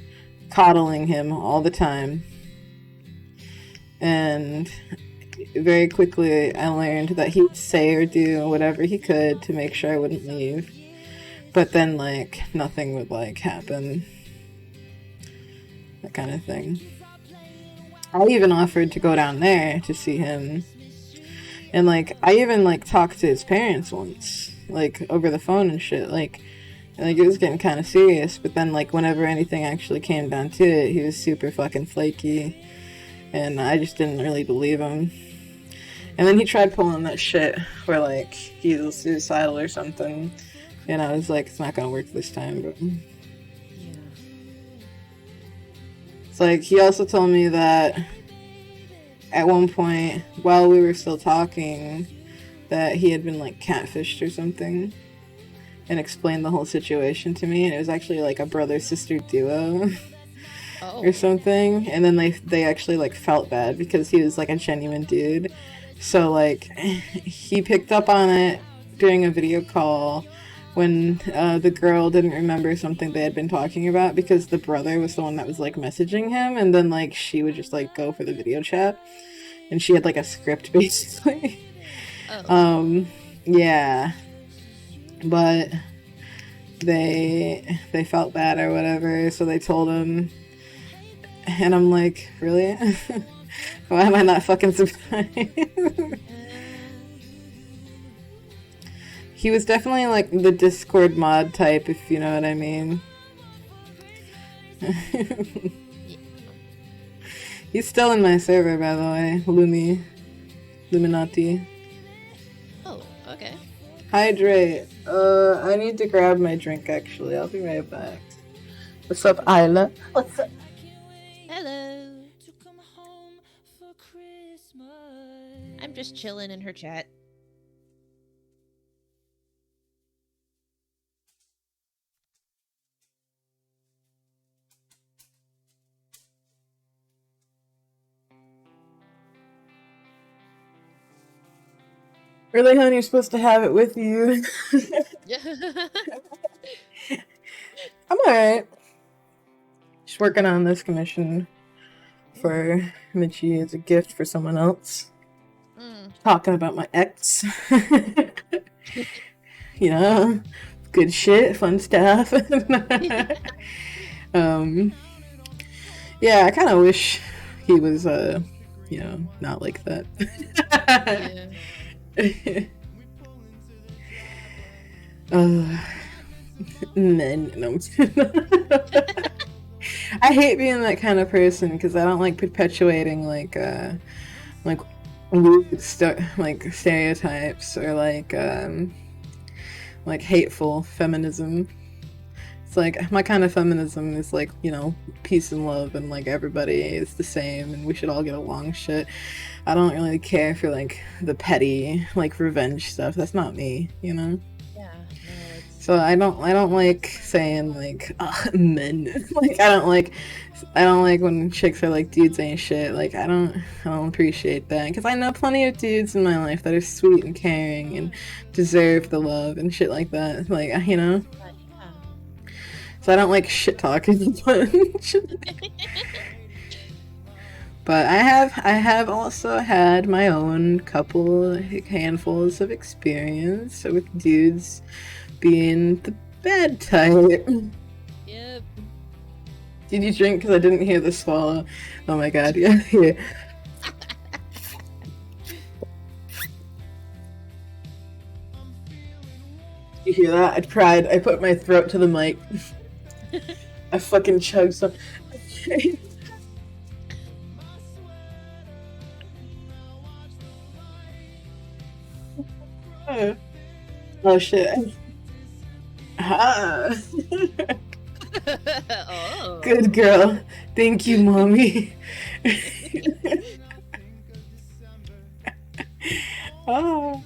coddling him all the time. And very quickly I learned that he would say or do whatever he could to make sure I wouldn't leave. But then like nothing would like happen. That kind of thing. I even offered to go down there to see him. And like I even like talked to his parents once, like over the phone and shit, like it was getting kind of serious. But then like whenever anything actually came down to it, he was super fucking flaky, and I just didn't really believe him. And then he tried pulling that shit where like he was suicidal or something, and I was like, it's not gonna work this time. But yeah, it's like he also told me that at one point, while we were still talking, that he had been like catfished or something, and explained the whole situation to me. And it was actually like a brother-sister duo or something. And then they actually like felt bad because he was like a genuine dude. So like he picked up on it during a video call when the girl didn't remember something they had been talking about, because the brother was the one that was like messaging him, and then like she would just like go for the video chat, and she had like a script basically. Yeah, but they felt bad or whatever, so they told him, and I'm like, really? Why am I not fucking surprised? He was definitely like the Discord mod type, if you know what I mean. He's still in my server, by the way. Luminati. Oh, okay. Hydrate. I need to grab my drink, actually. I'll be right back. What's up, Isla? What's up? Hello. I'm just chilling in her chat. Really, hon? You're supposed to have it with you. I'm alright. Just working on this commission for Mitchie as a gift for someone else. Talking about my ex. You know, good shit, fun stuff. Yeah, I kind of wish he was, you know, not like that. Men. No, I'm just kidding. I hate being that kind of person because I don't like perpetuating like weird like stereotypes or like hateful feminism. It's like my kind of feminism is like, you know, peace and love and like everybody is the same and we should all get along shit. I don't really care for like the petty like revenge stuff. That's not me, you know? Yeah. So I don't like saying like men. Like I don't like when chicks are like dudes ain't shit. Like I don't appreciate that because I know plenty of dudes in my life that are sweet and caring and deserve the love and shit like that. Like, you know. So I don't like shit talking. But I have also had my own couple handfuls of experience with dudes being the bad type. Yep. Did you drink? Because I didn't hear the swallow. Oh my god, yeah. Yeah. You hear that? I tried. I put my throat to the mic. I fucking chugged some. Oh shit. Ah. Oh. Good girl. Thank you, mommy. Oh.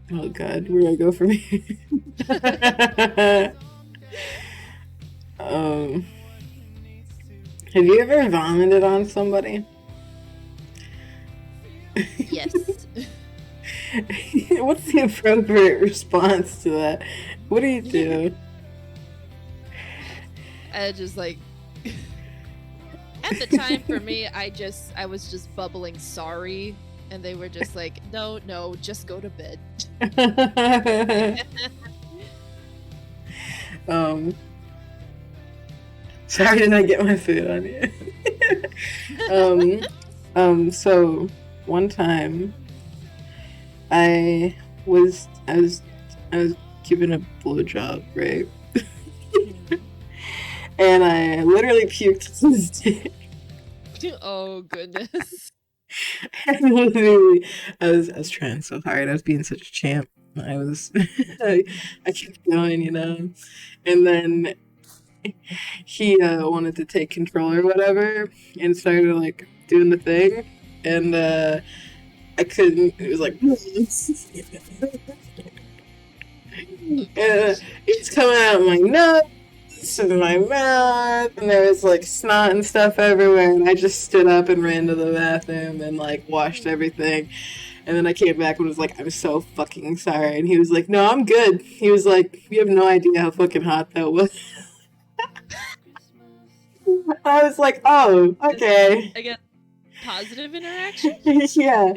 Oh god, where do I go from here? Have you ever vomited on somebody? Yes. What's the appropriate response to that? What do you do? I just like at the time for me, I was just bubbling sorry, and they were just like, no, just go to bed. Sorry, did I get my food on you? So one time I was given a blowjob, right? And I literally puked to his dick. Oh goodness. And literally, I was trying so hard. I was being such a champ. I was, I kept going, you know, and then he wanted to take control or whatever, and started like doing the thing, and I couldn't. It was like, it's coming out of my nose and my mouth, and there was like snot and stuff everywhere, and I just stood up and ran to the bathroom and like washed everything. And then I came back and was like, I'm so fucking sorry. And he was like, no, I'm good. He was like, you have no idea how fucking hot that was. I was like, oh, okay. Again, positive interaction. Yeah.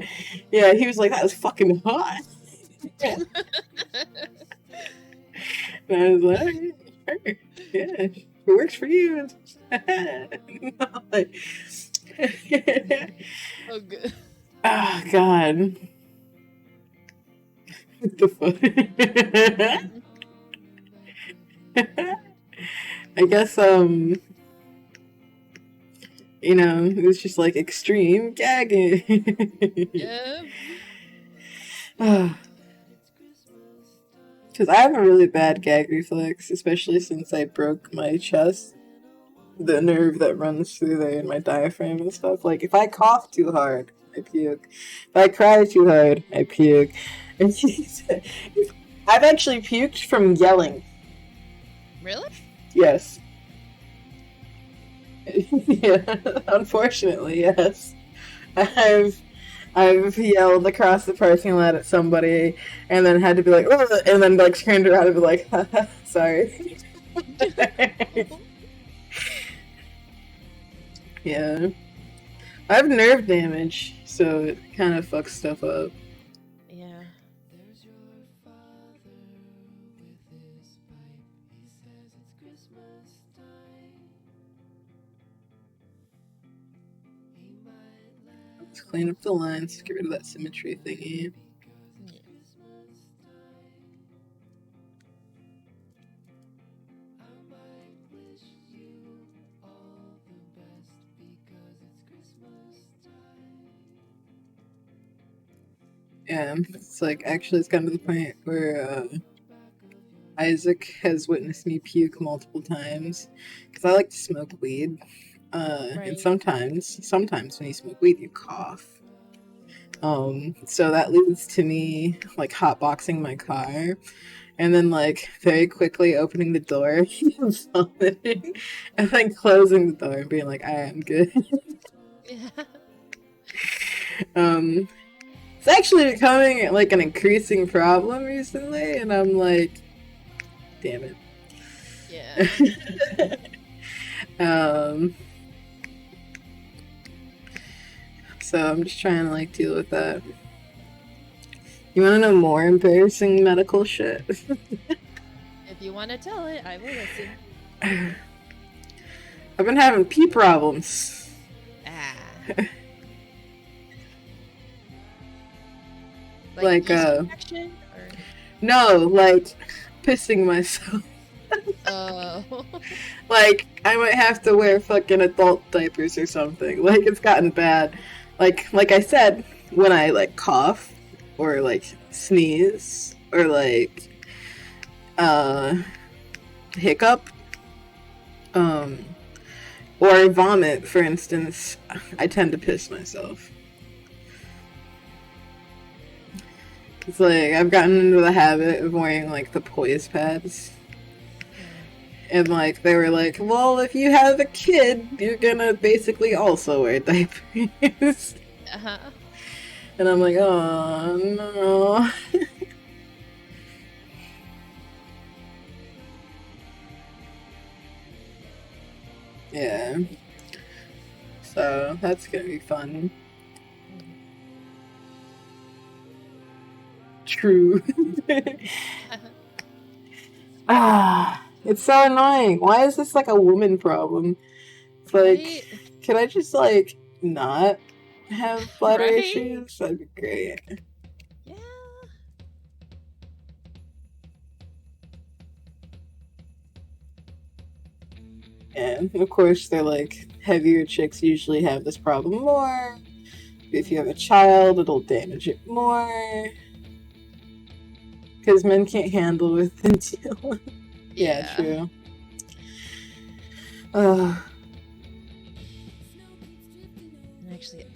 Yeah, he was like, that was fucking hot. And I was like, sure. Yeah, it works for you. Like, Oh, good. oh, God. What the fuck? I guess, you know, it was just like extreme gagging. Yeah. Because I have a really bad gag reflex, especially since I broke my chest. The nerve that runs through there in my diaphragm and stuff. Like, if I cough too hard, I puke. If I cry too hard, I puke. And I've actually puked from yelling. Really? Yes. Yeah, unfortunately, yes. I've yelled across the parking lot at somebody, and then had to be like, oh, and then like turned around and be like, haha, sorry. Yeah. I have nerve damage, so it kind of fucks stuff up. Yeah. Let's clean up the lines, get rid of that symmetry thingy. Yeah, it's like actually it's gotten to the point where Isaac has witnessed me puke multiple times because I like to smoke weed, and Right. sometimes when you smoke weed you cough. So that leads to me like hotboxing my car, and then like very quickly opening the door and vomiting, and then closing the door and being like, I am good. Yeah. It's actually becoming like an increasing problem recently, and I'm like, damn it. Yeah. So I'm just trying to like deal with that. You want to know more embarrassing medical shit? If you want to tell it, I will listen. I've been having pee problems. Like, yeast infection, or? No, like pissing myself. Oh. Like, I might have to wear fucking adult diapers or something. Like, it's gotten bad. Like I said, when I like cough or like sneeze or like hiccup or vomit, for instance, I tend to piss myself. It's like I've gotten into the habit of wearing like the poise pads. And like they were like, well, if you have a kid, you're gonna basically also wear diapers. Uh-huh. And I'm like, oh no. Yeah. So that's gonna be fun. True. It's so annoying. Why is this like a woman problem? It's like, Right? can I just like not have bladder Right? issues? That'd be great. Yeah. And of course, they're like heavier chicks usually have this problem more. If you have a child, it'll damage it more. because men can't handle within 2. Yeah, true. Actually,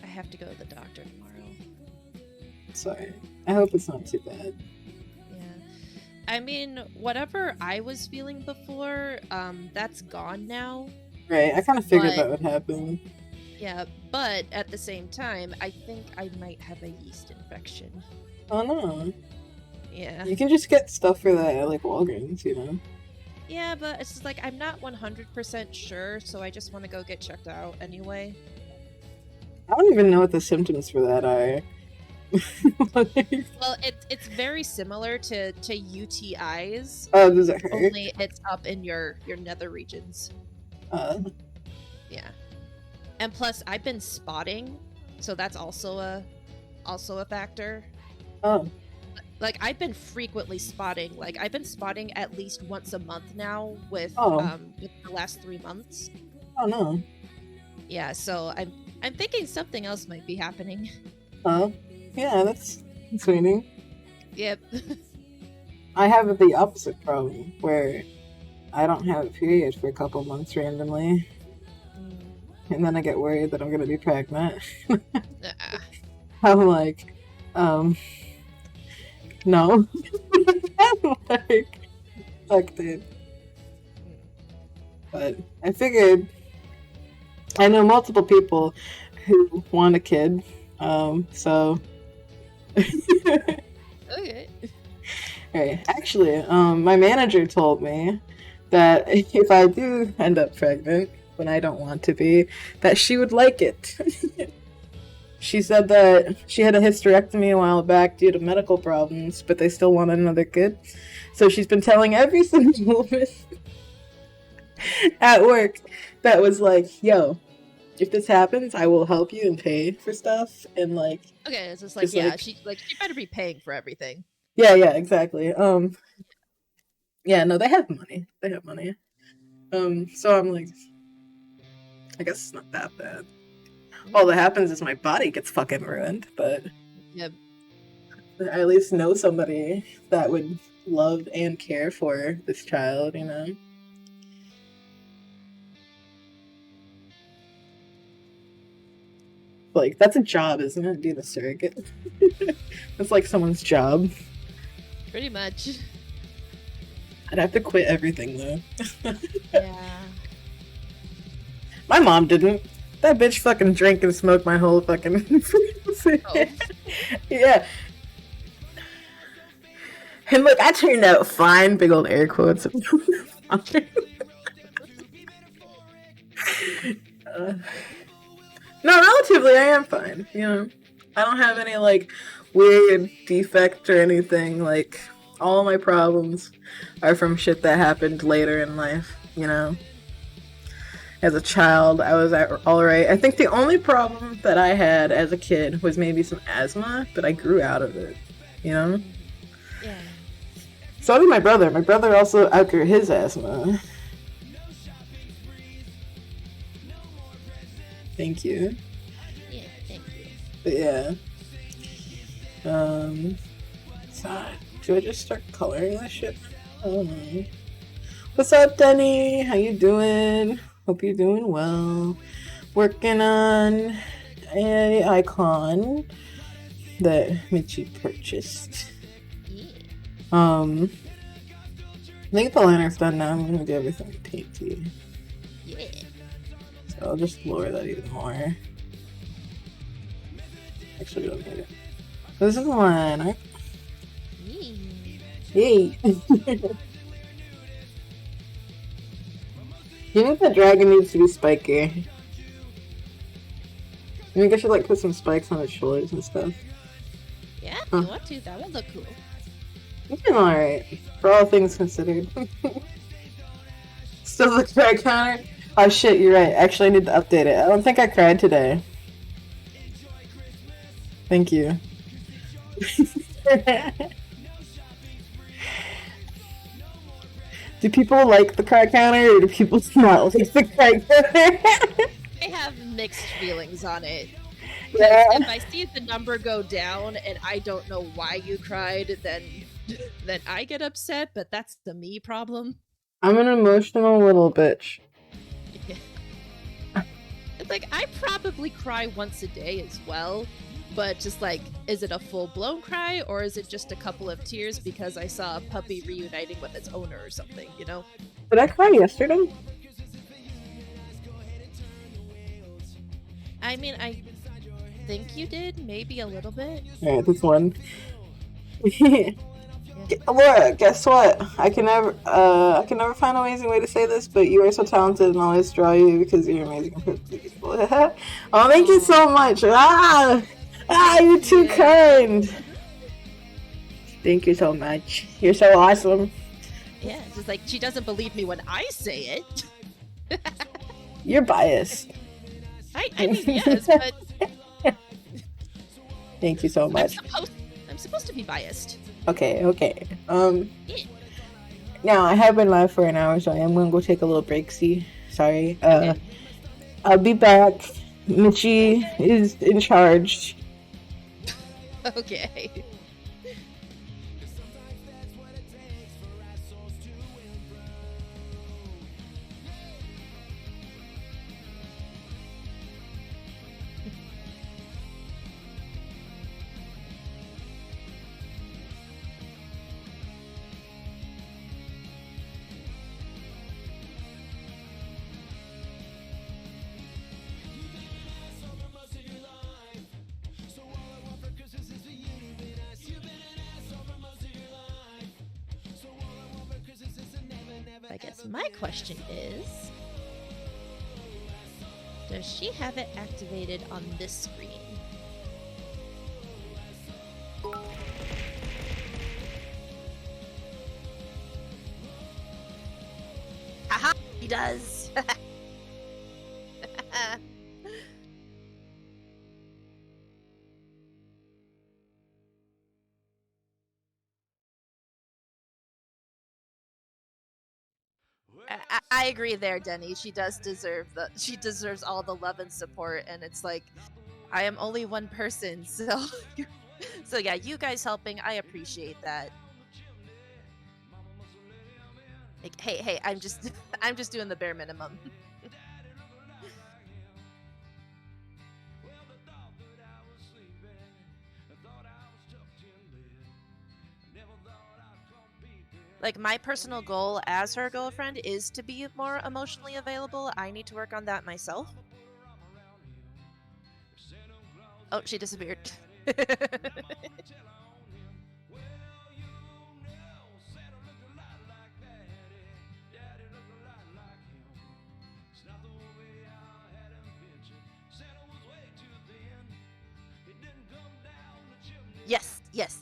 I have to go to the doctor tomorrow. Sorry. I hope it's not too bad. Yeah. I mean, whatever I was feeling before, that's gone now. Right, I kind of figured that would happen. Yeah, but at the same time, I think I might have a yeast infection. Oh no. Yeah. You can just get stuff for that at like Walgreens, you know? Yeah, but it's just like I'm not 100% sure, so I just want to go get checked out anyway. I don't even know what the symptoms for that are. Well, it's very similar to UTIs. Oh, does it hurt? Only it's up in your nether regions. Yeah. And plus, I've been spotting, so that's also a factor. Oh. Like, I've been frequently spotting. Like, I've been spotting at least once a month now with with the last 3 months. Oh no. Yeah, so I'm thinking something else might be happening. Oh. Yeah, that's concerning. Yep. I have the opposite problem where I don't have a period for a couple months randomly. And then I get worried that I'm gonna be pregnant. I'm like, no. I'm like, fuck, dude. But I figured, I know multiple people who want a kid, so. Okay. Right. Actually, my manager told me that if I do end up pregnant, when I don't want to be, that she would like it. She said that she had a hysterectomy a while back due to medical problems, but they still wanted another kid. So she's been telling every single woman at work that was like, yo, if this happens, I will help you and pay for stuff. And like, okay, it's just like, she better be paying for everything. Yeah, exactly. Yeah, no, they have money. So I'm like, I guess it's not that bad. All that happens is my body gets fucking ruined, but yep. I at least know somebody that would love and care for this child, you know? Like, that's a job, isn't it? Being a surrogate. That's like someone's job. Pretty much. I'd have to quit everything, though. Yeah. My mom didn't. That bitch fucking drank and smoked my whole fucking... Yeah. And look, I turned out fine, big old air quotes. No, relatively, I am fine, you know. I don't have any, like, weird defect or anything. Like, all my problems are from shit that happened later in life, you know. As a child, I was alright. I think the only problem that I had as a kid was maybe some asthma, but I grew out of it, you know? Yeah. So did my brother. My brother also outgrew his asthma. Thank you. Yeah, thank you. But yeah. So, do I just start coloring this shit? I don't know. What's up, Denny? How you doing? Hope you're doing well. Working on a icon that Mitchie purchased. Yeah. I think the liner's done now. I'm gonna do everything painty. Yeah. So I'll just lower that even more. Actually, we don't need it. This is the liner. Yay! You think the dragon needs to be spiky? You think I should like put some spikes on its shoulders and stuff? Yeah, if you want to, that would look cool. It's been alright, for all things considered. Still the cry counter? Oh shit, you're right. Actually, I need to update it. I don't think I cried today. Thank you. Do people like the cry counter, or do people not like the cry counter? I have mixed feelings on it. Because Yeah. if I see the number go down and I don't know why you cried, then I get upset, but that's the me problem. I'm an emotional little bitch. It's like I probably cry once a day as well, but just like, is it a full-blown cry or is it just a couple of tears because I saw a puppy reuniting with its owner or something, you know? Did I cry yesterday? I mean, I think you did, maybe a little bit. Alright, this one. Laura, guess what? I can never find an amazing way to say this, but you are so talented and always draw you because you're amazing people. Oh, thank you so much. You're too kind. Thank you so much. You're so awesome. Yeah, it's just like she doesn't believe me when I say it. You're biased. I mean, yes, but Thank you so much. I'm supposed to be biased. Okay. Now I have been live for an hour, so I am gonna go take a little break. Sorry. Okay. I'll be back. Mitchie is in charge. Okay. I guess my question is, does she have it activated on this screen? Haha, he does. I agree there, Denny. She deserves all the love and support, and it's like I am only one person, so so yeah, you guys helping, I appreciate that. Like, hey, I'm just I'm just doing the bare minimum. Like, my personal goal as her girlfriend is to be more emotionally available. I need to work on that myself. Oh, she disappeared.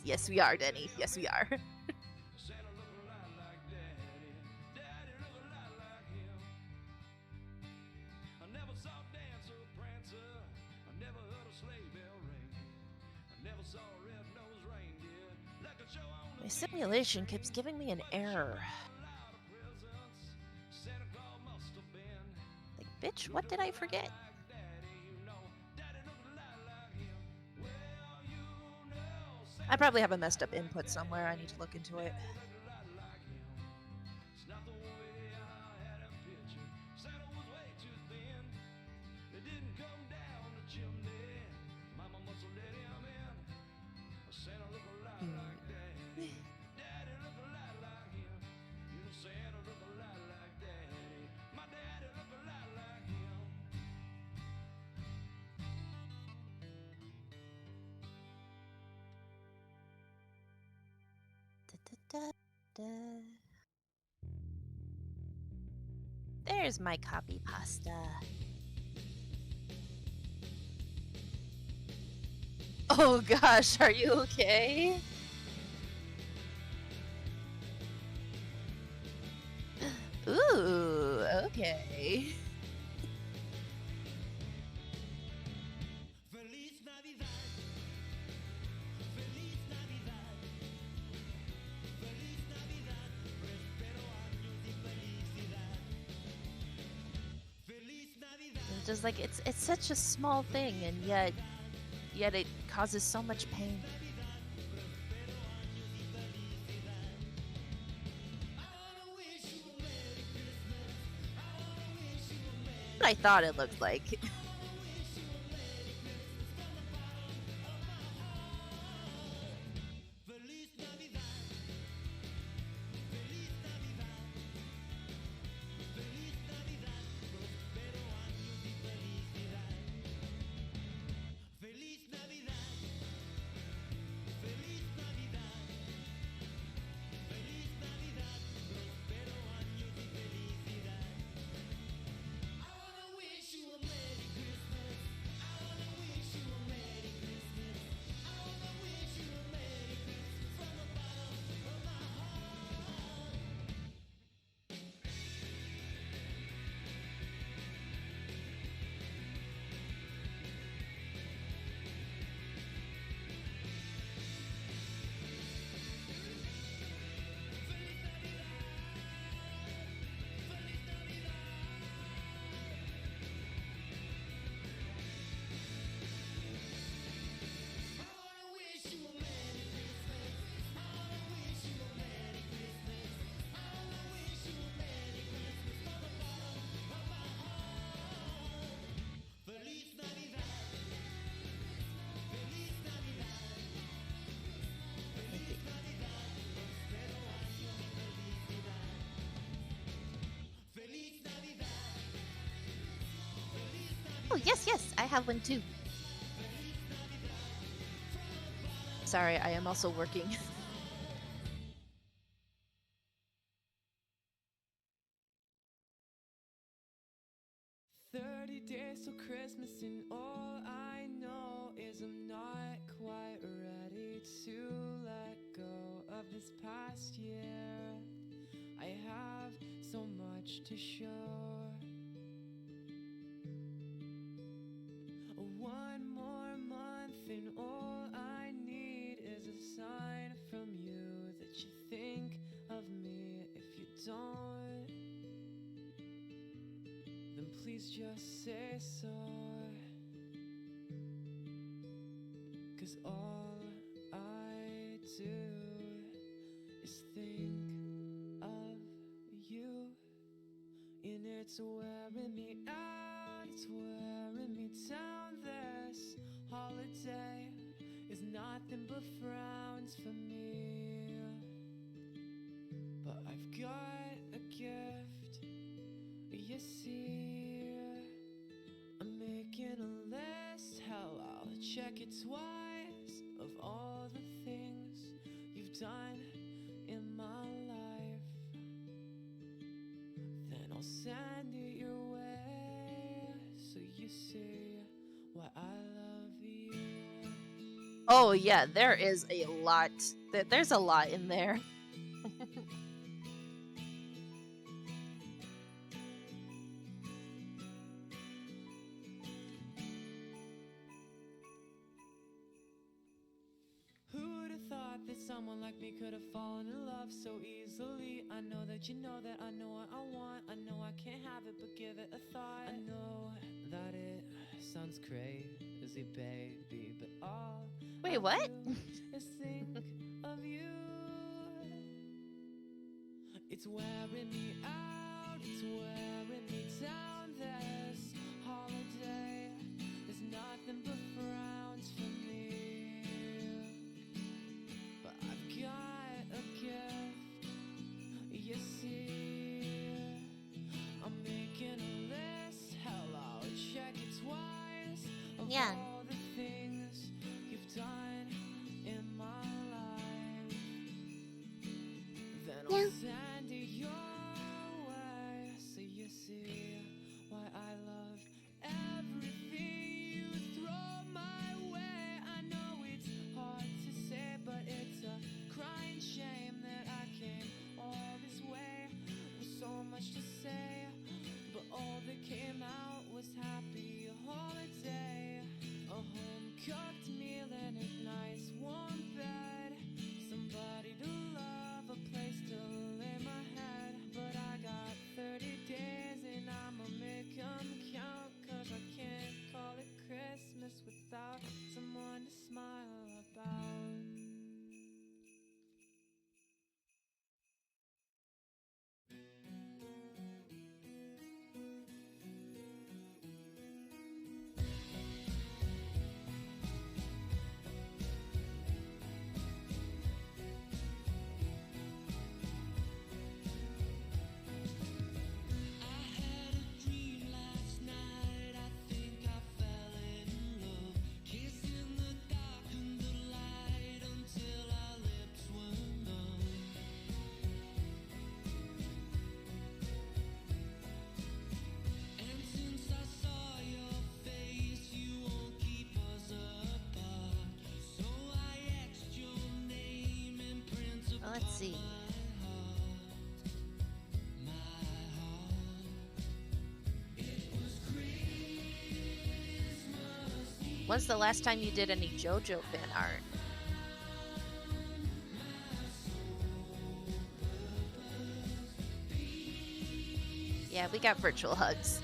Yes, we are, Denny. Yes, we are. My simulation keeps giving me an error. Like, bitch, what did I forget? I probably have a messed up input somewhere. I need to look into it. There's my copy pasta. Oh gosh, are you okay? Ooh, okay. Just like it's such a small thing, and yet yet it causes so much pain. What I thought it looked like. Oh, yes, I have one too. Sorry, I am also working. 30 days till Christmas, and all I know is I'm not quite ready to let go of this past year. I have so much to show. One more month, and all I need is a sign from you that you think of me. If you don't, then please just say so. 'Cause all I do is think of you, and it's wearing me out, it's wearing me down. This holiday is nothing but frowns for me, but I've got a gift, you see. I'm making a list, hell, I'll check it twice, of all the things you've done in my life. Then I'll send it your way, so you see why I love you. Oh yeah, there is a lot. There's a lot in there. Who would have thought that someone like me could have fallen in love so easily? I know that you know that I know what I want. I know I can't have it, but give it a thought. I know that it sounds crazy, baby, but all Wait, I what? do is think of you. It's wearing me out, it's wearing me down. This holiday is nothing but frowns for me, but I've got a gift, you see. I'm making a list, hell, I'll check it twice, of Yeah. all the things you've done in my life. Then I'll Yeah. send it your way, so you see why I love everything you throw my way. I know it's hard to say, but it's a crying shame that I came all this way with so much to say, but all that came out was happy holiday. A home-cooked meal and a nice warm bed, somebody to love, a place to lay my head. But I got 30 days and I When's the last time you did any JoJo fan art? Yeah, we got virtual hugs.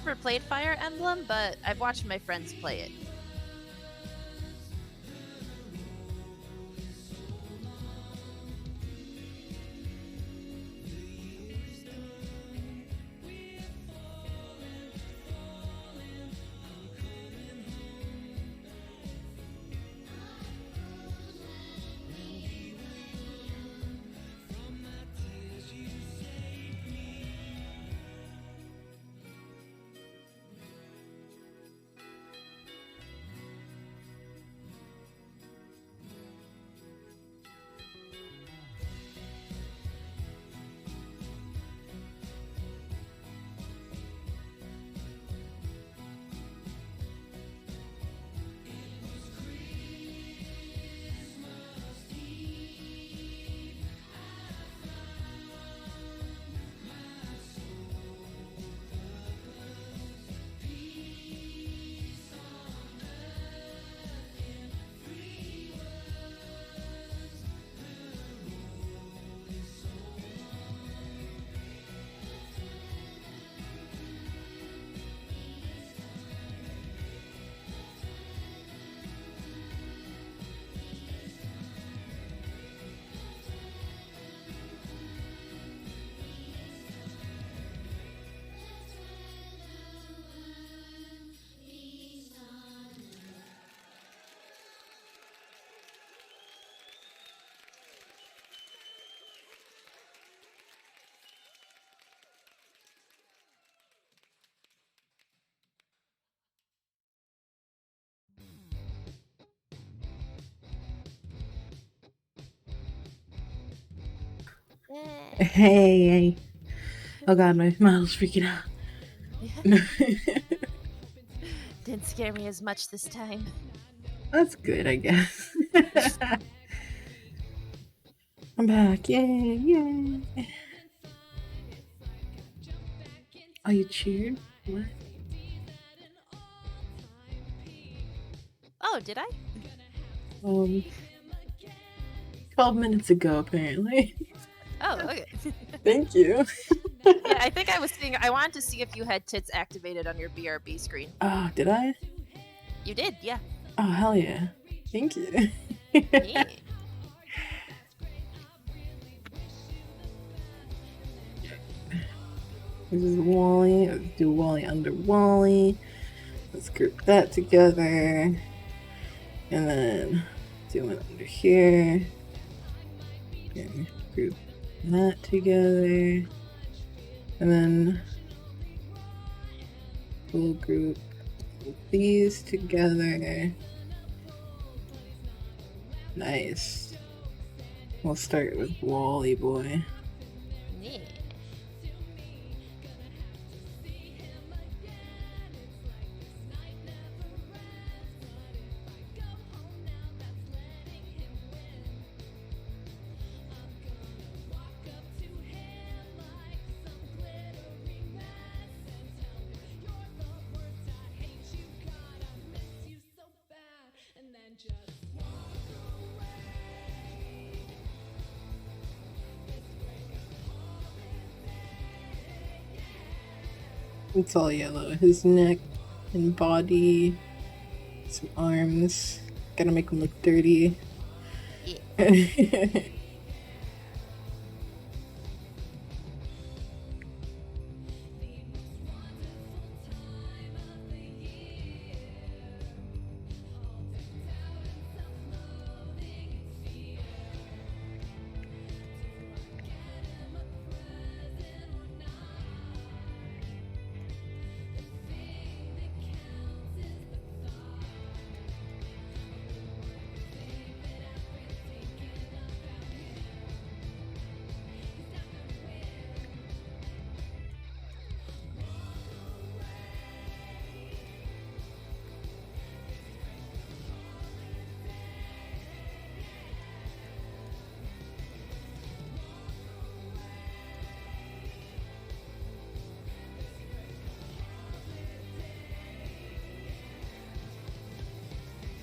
Never played Fire Emblem, but I've watched my friends play it. Hey. Oh god, my model's freaking out. Didn't scare me as much this time. That's good, I guess. I'm back. Yay, yay. Oh, you cheered? What? Oh, did I? 12 minutes ago, apparently. Oh, okay. Thank you. Yeah, I think I was seeing. I wanted to see if you had tits activated on your BRB screen. Oh, did I? You did, yeah. Oh, hell yeah. Thank you. Yeah. This is Wally. Let's do Wally under Wally. Let's group that together. And then do it under here. And group that together. And then we'll group these together. Nice. We'll start with Wally boy. Yeah. It's all yellow. His neck and body, some arms. Gotta make him look dirty. Yeah.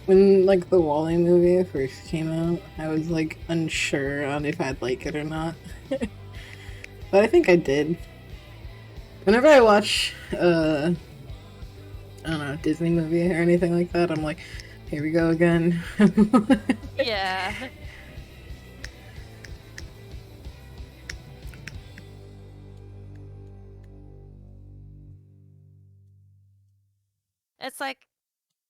When like the Wall-E movie first came out, I was like unsure on if I'd like it or not. But I think I did. Whenever I watch I don't know, Disney movie or anything like that, I'm like, here we go again. Yeah. It's like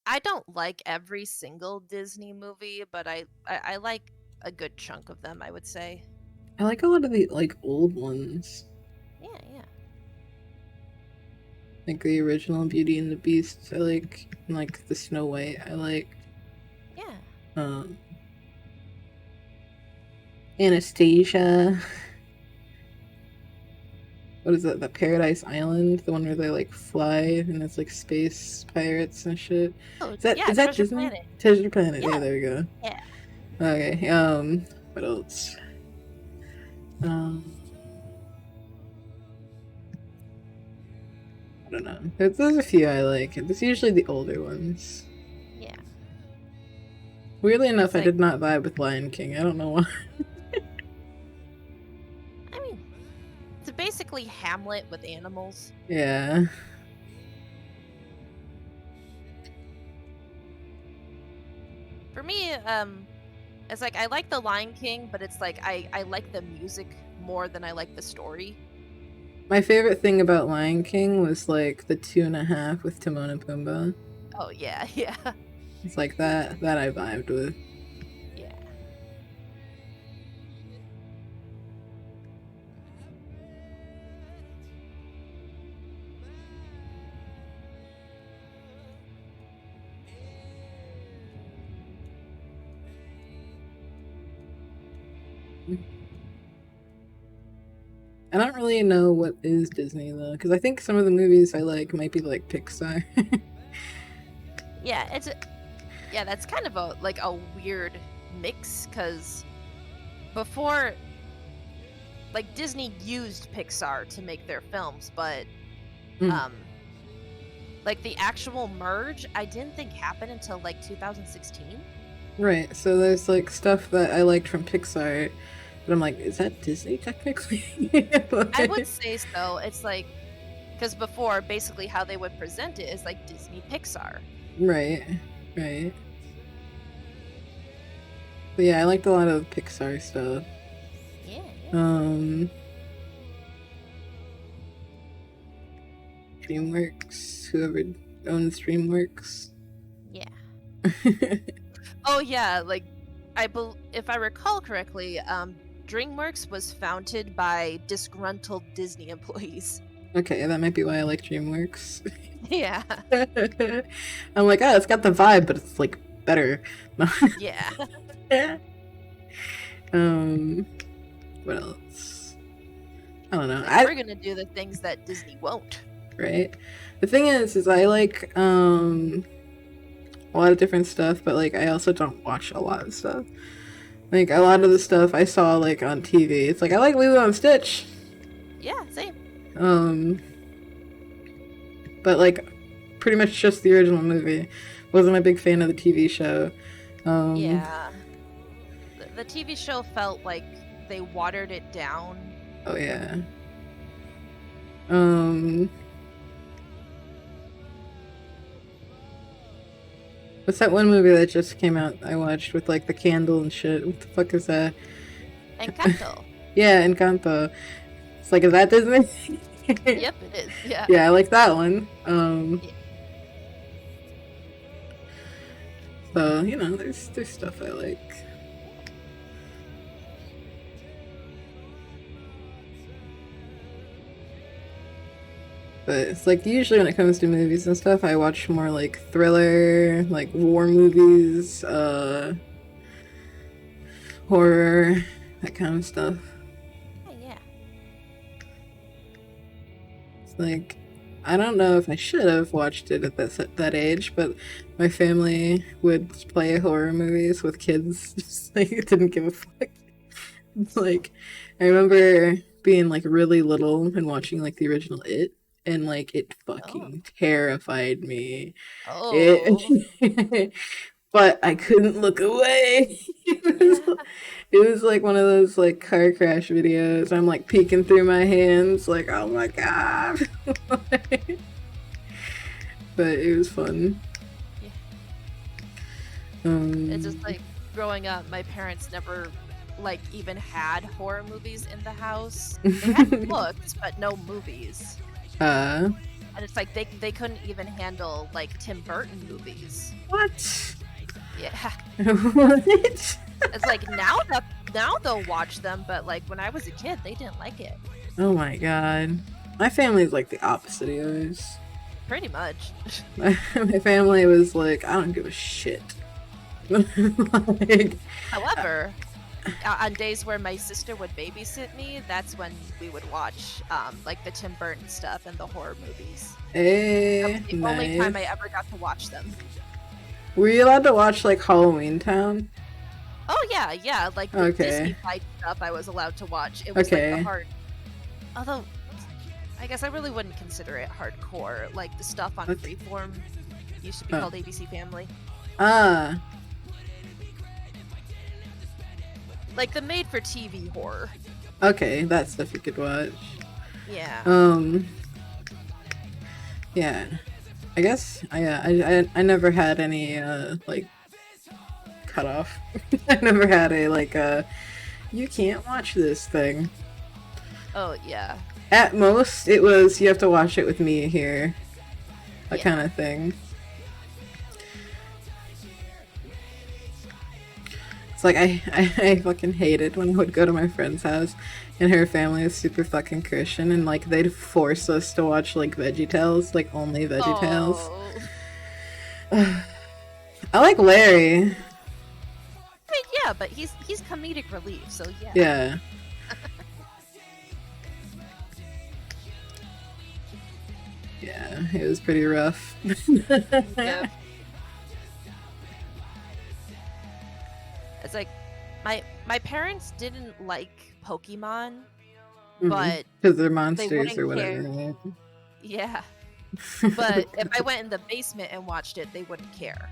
I don't like every single Disney movie, but I like a good chunk of them, I would say. I like a lot of the like old ones. Yeah, yeah. Like the original Beauty and the Beast, I like the Snow White, I like Yeah. um Anastasia. What is it? The Paradise Island, the one where they like fly and it's like space pirates and shit. Oh, Is that yeah, is that Treasure Disney? Planet. Treasure Planet. Yeah, Yeah. there we go. Yeah. Okay. What else? Um, I don't know. There's a few I like. It's usually the older ones. Yeah. Weirdly enough, It's I like, did not vibe with Lion King. I don't know why. I mean, it's basically Hamlet with animals. Yeah. For me, it's like I like The Lion King, but it's like I like the music more than I like the story. My favorite thing about Lion King was like the 2.5 with Timon and Pumbaa. Oh yeah, yeah, It's like that I vibed with. yeah. I don't really know what is Disney though, because I think some of the movies I like might be like Pixar. Yeah, yeah, that's kind of a weird mix because before, like, Disney used Pixar to make their films, but Mm. like the actual merge I didn't think happened until like 2016. Right, so there's like stuff that I liked from Pixar, but I'm like, is that Disney technically? I would say so. It's like because before basically how they would present it is like Disney Pixar. Right, right. But yeah, I liked a lot of Pixar stuff. Yeah, DreamWorks, whoever owns DreamWorks. yeah. Oh yeah, like if I recall correctly, DreamWorks was founded by disgruntled Disney employees. Okay, that might be why I like DreamWorks. Yeah. I'm like, oh, it's got the vibe, but it's like better. Yeah. What else? I don't know. Like, we're gonna do the things that Disney won't. Right. The thing is I like a lot of different stuff, but like I also don't watch a lot of stuff. Like a lot of the stuff I saw like on TV. It's like I like Lilo and Stitch. Yeah, same. But like pretty much just the original movie. Wasn't a big fan of the TV show. Yeah. The TV show felt like they watered it down. Oh yeah. What's that one movie that just came out I watched with like the candle and shit? What the fuck is that? Encanto. Yeah, Encanto. It's like, is that Disney? Yep, it is. Yeah. Yeah, I like that one. Yeah. So, you know, there's stuff I like. But it's like usually when it comes to movies and stuff, I watch more like thriller, like war movies, horror, that kind of stuff. Yeah. It's like I don't know if I should have watched it at that age, but my family would play horror movies with kids. Just like didn't give a fuck. It's like I remember being like really little and watching like the original It, and like it fucking terrified me. Oh. It but I couldn't look away. It was like one of those like car crash videos. I'm like peeking through my hands, like, oh my god. But it was fun. Yeah. Um, It's just like growing up, my parents never like even had horror movies in the house. They had books, but no movies. uh, And it's like they couldn't even handle like Tim Burton movies. what? Yeah. What? It's like now they'll watch them, but like when I was a kid, they didn't like it. Oh my god. My family is like the opposite of yours. Pretty much. My family was like, I don't give a shit. Like, However, on days where my sister would babysit me, that's when we would watch like the Tim Burton stuff and the horror movies. That was the only time I nice. ever got to watch them. Were you allowed to watch like Halloween Town? Oh yeah, like the Okay. Disney fight stuff I was allowed to watch. It was like Okay. the hard. Although, I guess I really wouldn't consider it hardcore. Like the stuff on What? Freeform used to be Oh. called ABC Family. Ah, Like the made-for-TV horror. okay, that stuff you could watch. Yeah. Yeah. I guess I never had any like cut off. I never had a like you can't watch this thing. Oh yeah. At most it was you have to watch it with me here. That Yeah. kind of thing. It's like I fucking hated when I would go to my friend's house and her family is super fucking Christian and like they'd force us to watch like VeggieTales, like only VeggieTales. Oh. I like Larry. I mean, yeah, but he's comedic relief, so yeah. Yeah. Yeah, it was pretty rough. Yeah. It's like my parents didn't like Pokemon, but Because they're monsters wouldn't or whatever. care. right? yeah. But if I went in the basement and watched it, they wouldn't care.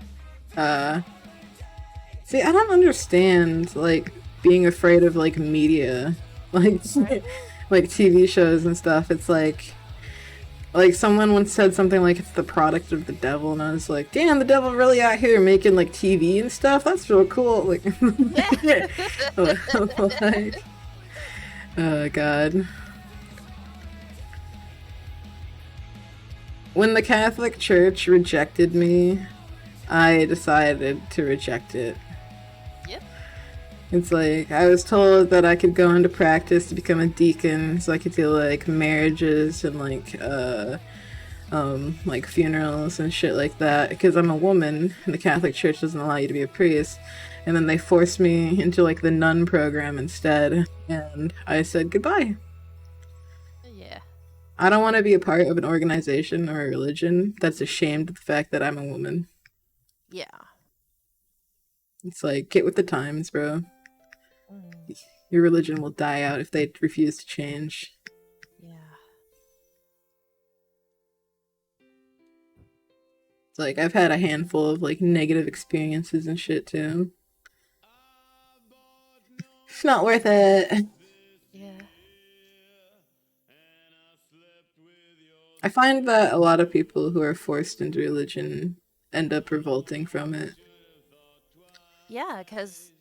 See, I don't understand like being afraid of like media, like like TV shows and stuff. It's like someone once said something like it's the product of the devil, and I was like, damn, the devil really out here making like TV and stuff. That's real cool. Like, like, oh god. When the Catholic Church rejected me, I decided to reject it. Yep. It's like I was told that I could go into practice to become a deacon, so I could do like marriages and like funerals and shit like that. Because I'm a woman, and the Catholic Church doesn't allow you to be a priest. And then they forced me into like the nun program instead, and I said goodbye. Yeah. I don't want to be a part of an organization or a religion that's ashamed of the fact that I'm a woman. Yeah. It's like, get with the times, bro. Mm, Your religion will die out if they refuse to change. yeah. It's like, I've had a handful of, like, negative experiences and shit, too. It's not worth it. Yeah. I find that a lot of people who are forced into religion end up revolting from it. Yeah, because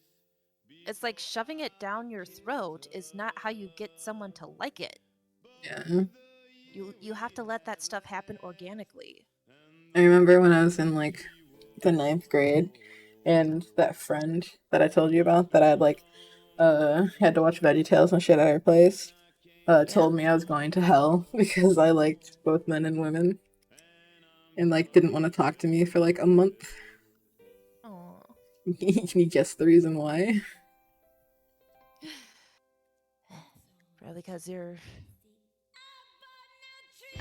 it's like shoving it down your throat is not how you get someone to like it. Yeah. You have to let that stuff happen organically. I remember when I was in, like, the 9th grade, and that friend that I told you about that I'd, like, had to watch VeggieTales and shit at her place, told me I was going to hell because I liked both men and women. And, like, didn't want to talk to me for, like, a month. Oh. Can you guess the reason why? Probably because you're.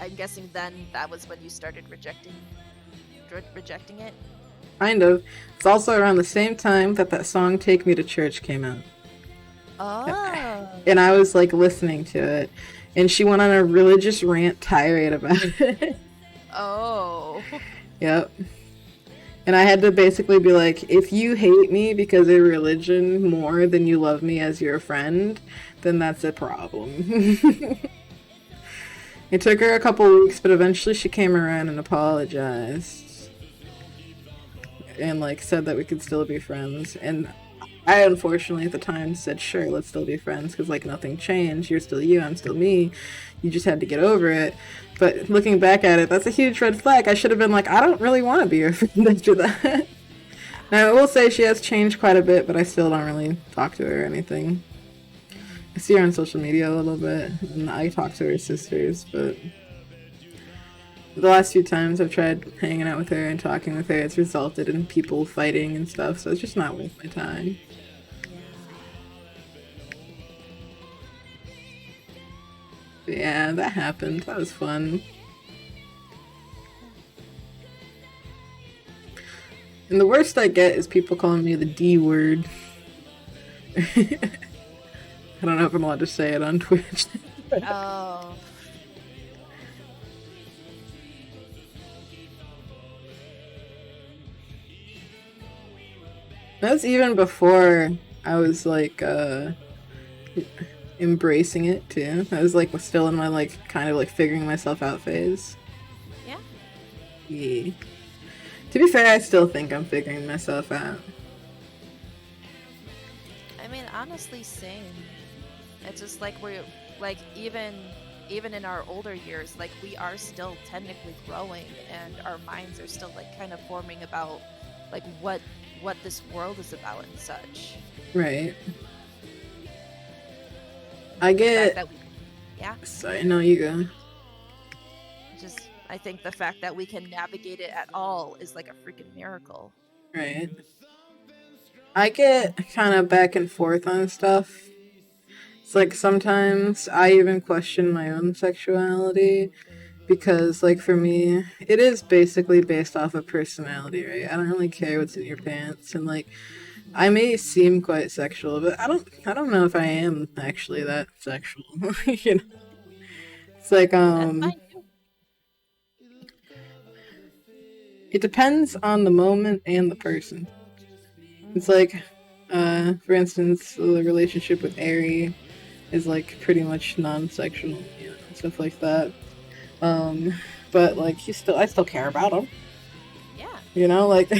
I'm guessing then that was when you started rejecting it. Kind of. It's also around the same time that song Take Me to Church came out. Oh. And I was, like, listening to it. And she went on a religious rant tirade about it. Oh. Yep. And I had to basically be like, if you hate me because of religion more than you love me as your friend, then that's a problem. It took her a couple weeks, but eventually she came around and apologized. And, like, said that we could still be friends. And I, unfortunately, at the time said, sure, let's still be friends, because, like, nothing changed. You're still you, I'm still me. You just had to get over it. But looking back at it, that's a huge red flag. I should have been like, I don't really want to be your friend after that. Now, I will say she has changed quite a bit, but I still don't really talk to her or anything. I see her on social media a little bit, and I talk to her sisters, but the last few times I've tried hanging out with her and talking with her, it's resulted in people fighting and stuff, so it's just not worth my time. But yeah, that happened. That was fun. And the worst I get is people calling me the D word. I don't know if I'm allowed to say it on Twitch. Oh. That's even before I was like embracing it too. I was like still in my like kind of like figuring myself out phase. Yeah. Yeah. To be fair, I still think I'm figuring myself out. I mean, honestly, same. It's just like we're like even in our older years, like we are still technically growing, and our minds are still like kind of forming about like what this world is about and such. Right. I get. Yeah. Sorry, no, you go. Just I think the fact that we can navigate it at all is like a freaking miracle. Right. I get kind of back and forth on stuff. It's like sometimes I even question my own sexuality because, like, for me, it is basically based off of personality, right? I don't really care what's in your pants, and like, I may seem quite sexual, but I don't know if I am actually that sexual. You know, it's like it depends on the moment and the person. It's like, for instance, the relationship with Aerie is like pretty much non-sexual, you know, stuff like that. But like I still care about him. Yeah. You know, like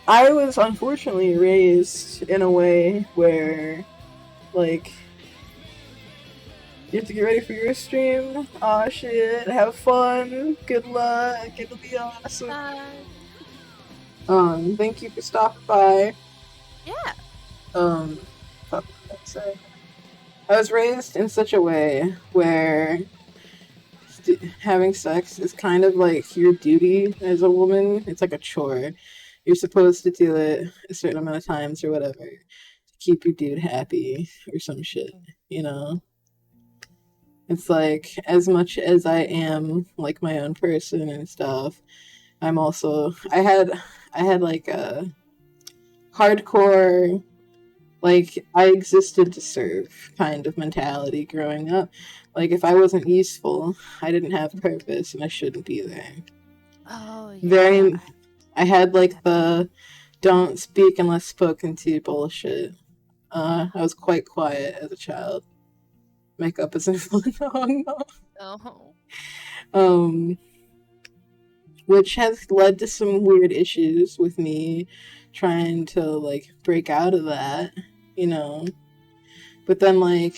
I was unfortunately raised in a way where like you have to get ready for your stream. Aw shit, have fun, good luck, it'll be awesome. Thank you for stopping by. Yeah. I was raised in such a way where having sex is kind of like your duty as a woman. It's like a chore. You're supposed to do it a certain amount of times or whatever to keep your dude happy or some shit, you know? It's like, as much as I am like my own person and stuff, I'm also I had like a hardcore, like, I existed to serve kind of mentality growing up. Like, if I wasn't useful, I didn't have purpose and I shouldn't be there. Oh, yeah. I had, like, the don't speak unless spoken to bullshit. I was quite quiet as a child. Makeup isn't fun. Oh. Which has led to some weird issues with me trying to, like, break out of that, you know? But then, like,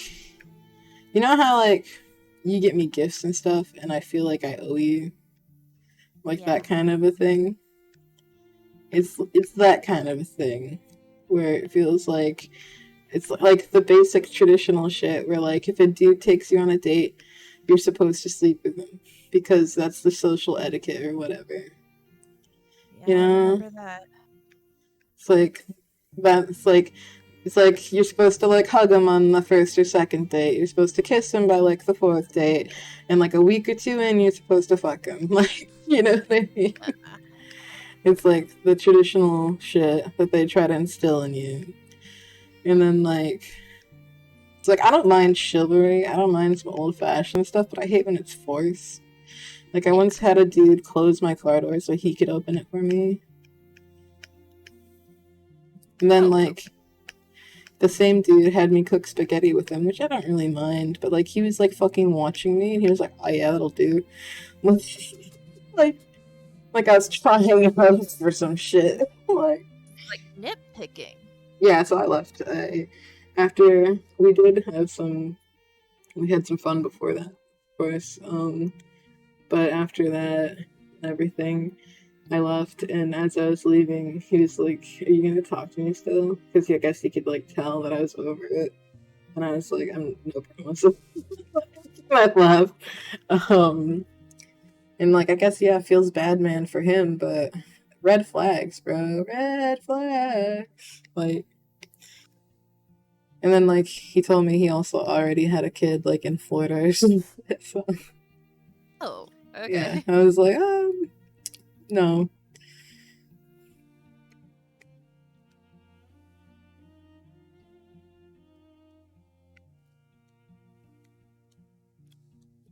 you know how, like, you get me gifts and stuff, and I feel like I owe you? Like, that kind of a thing? It's that kind of a thing, where it feels like, it's like the basic traditional shit, where, like, if a dude takes you on a date, you're supposed to sleep with him, because that's the social etiquette or whatever. Yeah, you know? I remember that. It's like you're supposed to like hug him on the first or second date. You're supposed to kiss him by like the fourth date, and like a week or two in, you're supposed to fuck him. Like, you know what I mean? It's like the traditional shit that they try to instill in you, and then like it's like I don't mind chivalry. I don't mind some old fashioned stuff, but I hate when it's forced. Like, I once had a dude close my car door so he could open it for me. And then, Oh. like, the same dude had me cook spaghetti with him, which I don't really mind, but, like, he was, like, fucking watching me, and he was like, oh, yeah, that'll do. Like I was trying hard for some shit. Like, Nitpicking. yeah, so I left. After we did have we had some fun before that, of course. But after that, everything, I left, and as I was leaving, he was like, "Are you gonna talk to me still?" Because I guess he could like tell that I was over it, and I was like, "I'm no promise." I left. And like I guess yeah, it feels bad, man, for him, but red flags, bro, red flags. Like, and then like he told me he also already had a kid like in Florida or something. So, Oh, okay. yeah, I was like, no.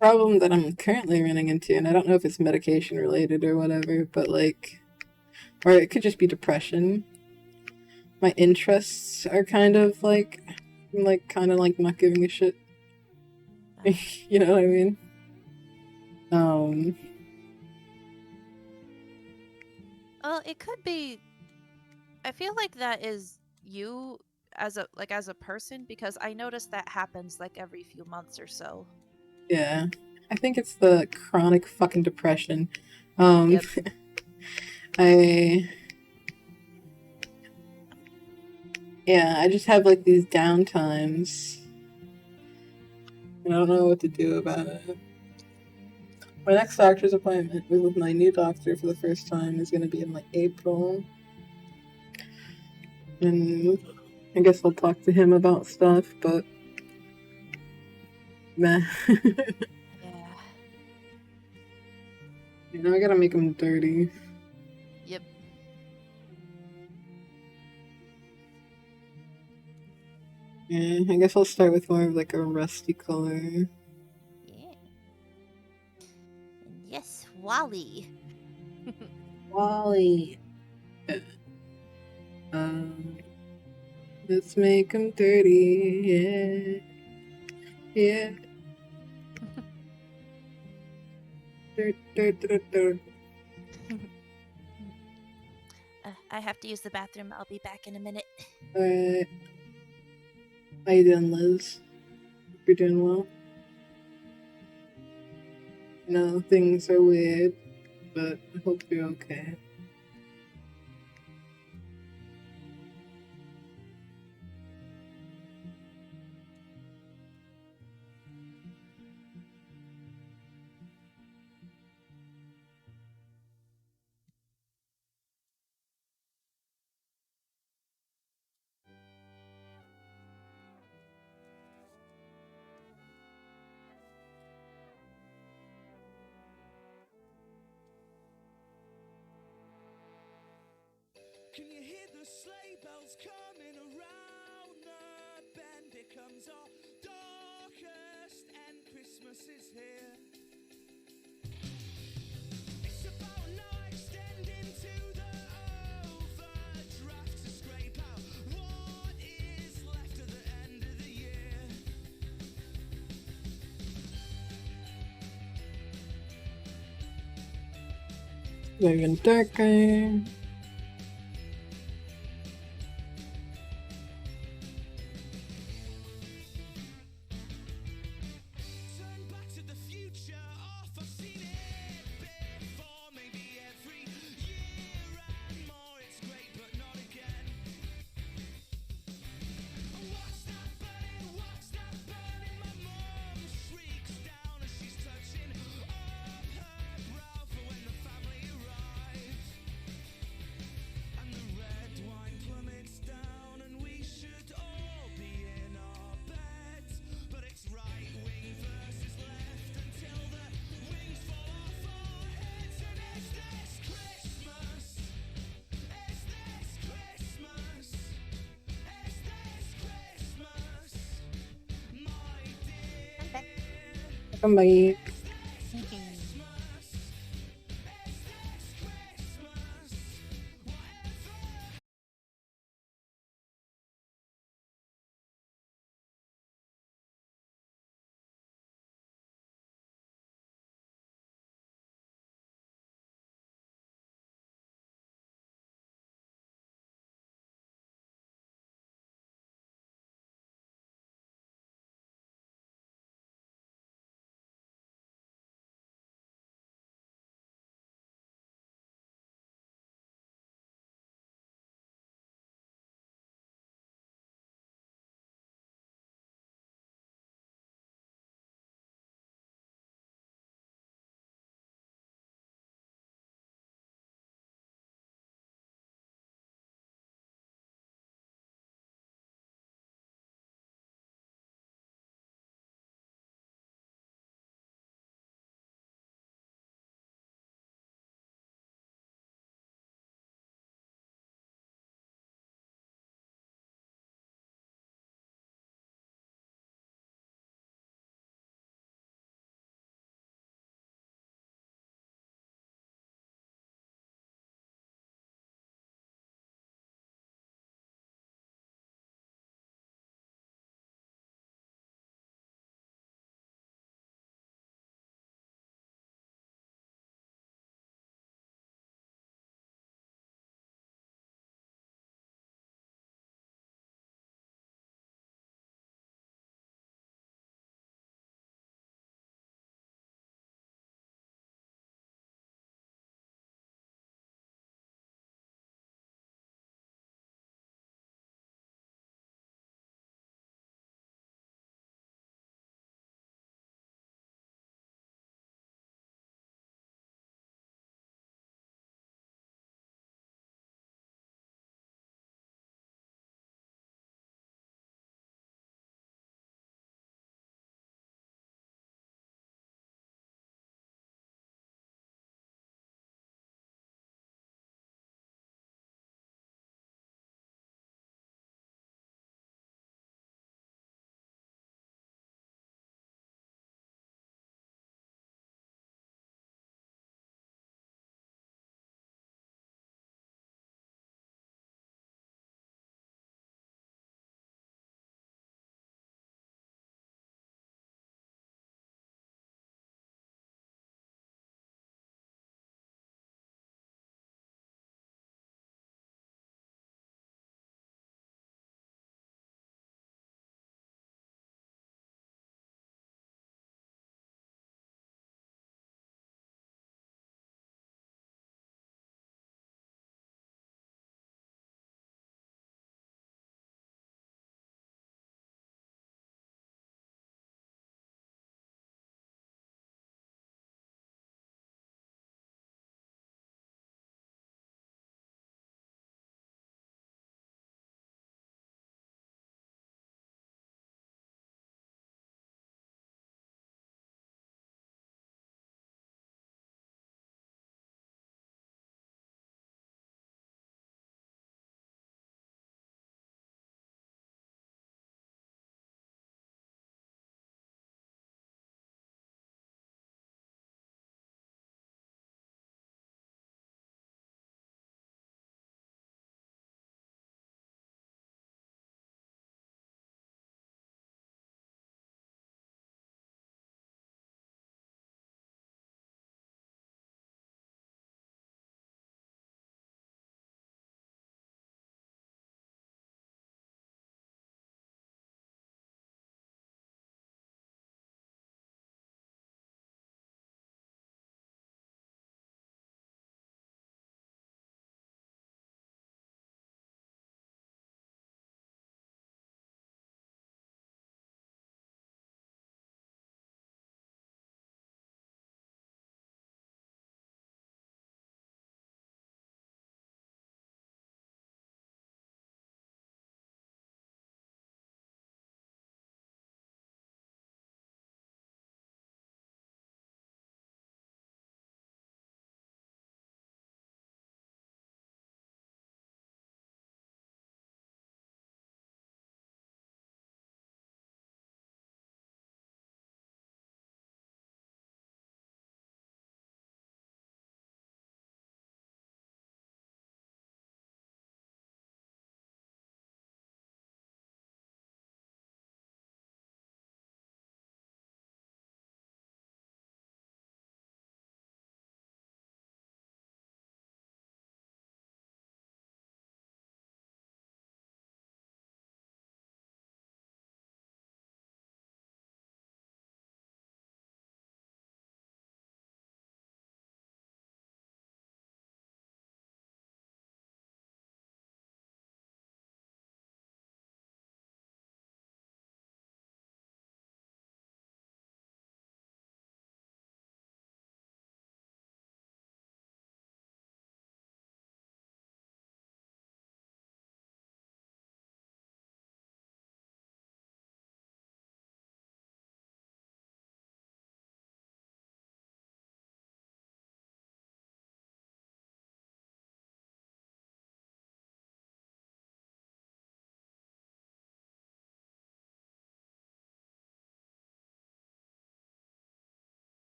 Problem that I'm currently running into, and I don't know if it's medication related or whatever, but like, or it could just be depression. My interests are kind of like, I'm like kind of like not giving a shit. You know what I mean? Well, it could be. I feel like that is you as a person, because I notice that happens like every few months or so. Yeah, I think it's the chronic fucking depression. Yep. I just have like these down times, and I don't know what to do about it. My next doctor's appointment with my new doctor for the first time is going to be in like April, and I guess I'll talk to him about stuff, but meh. Yeah. You know, I gotta make him dirty. Yep. Yeah, I guess I'll start with more of like a rusty color. Yeah. And yes, Wally. Wally. Let's make him dirty, yeah. Dirt, dirt, dirt, dirt. I have to use the bathroom. I'll be back in a minute. Alright. How you doing, Liz? Hope you're doing well. I know things are weird, but I hope you're okay. Can you hear the sleigh bells coming around the bend? It comes our darkest and Christmas is here. It's about now extending to the overdraft to scrape out what is left at the end of the year. Even darker. Turn back to the future off, I've seen it before, maybe every year and more. It's great, but not again. What's that burning? What's that burning? My mom shrieks down as she's touching up her brow for when the family arrives. And the red wine plummets down, and we should all be in our beds. But it's right wing versus left until the wings fall off our heads. And is this Christmas? Is this Christmas? Is this Christmas? My dear. Come by. Christmas.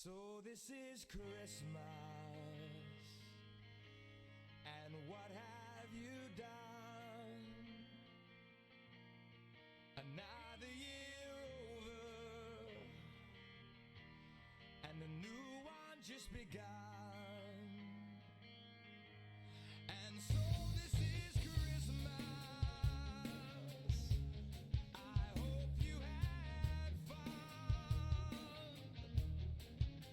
So this is Christmas, and what have you done? Another year over, and a new one just begun. And so this is Christmas. I hope you had fun.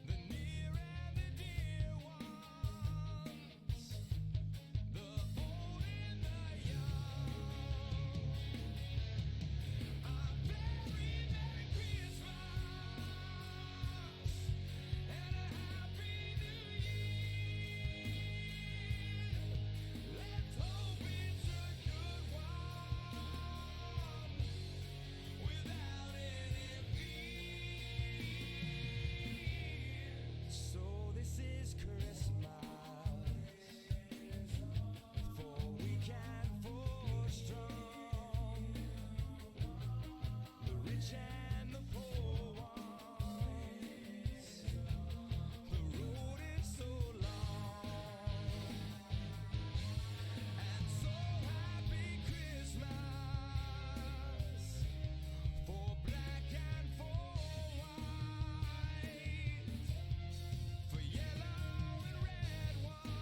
The near and the dear ones, the old and the young. A very Merry Christmas and a Happy New Year. Let's hope it's a good one without any fear. So this is Christmas, for weak and for strong, the rich and the poor ones. The road is so long, and so happy Christmas for black and for white, for yellow and red ones.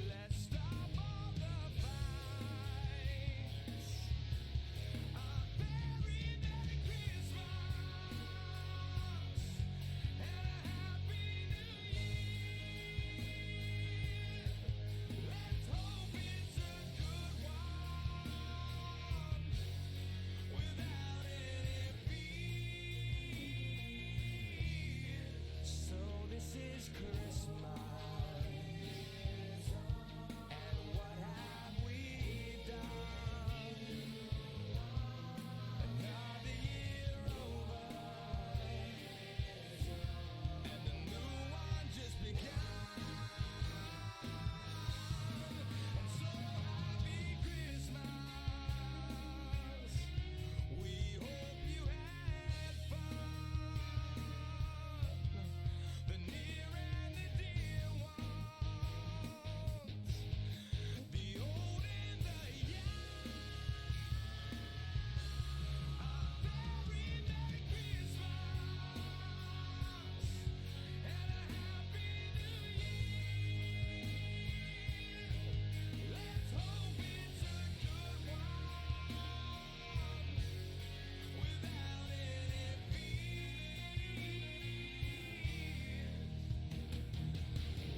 Let's stop all the fights. A very Merry Christmas and a Happy New Year. Let's hope it's a good one without any fear. So this is Christmas, and what have we done? Another year over, and a new one just begun. And so happy Christmas. We hope you had fun. The near and the dear ones, the old and the young. A very Merry Christmas and a Happy New Year. Let's hope it's a good one without any fear.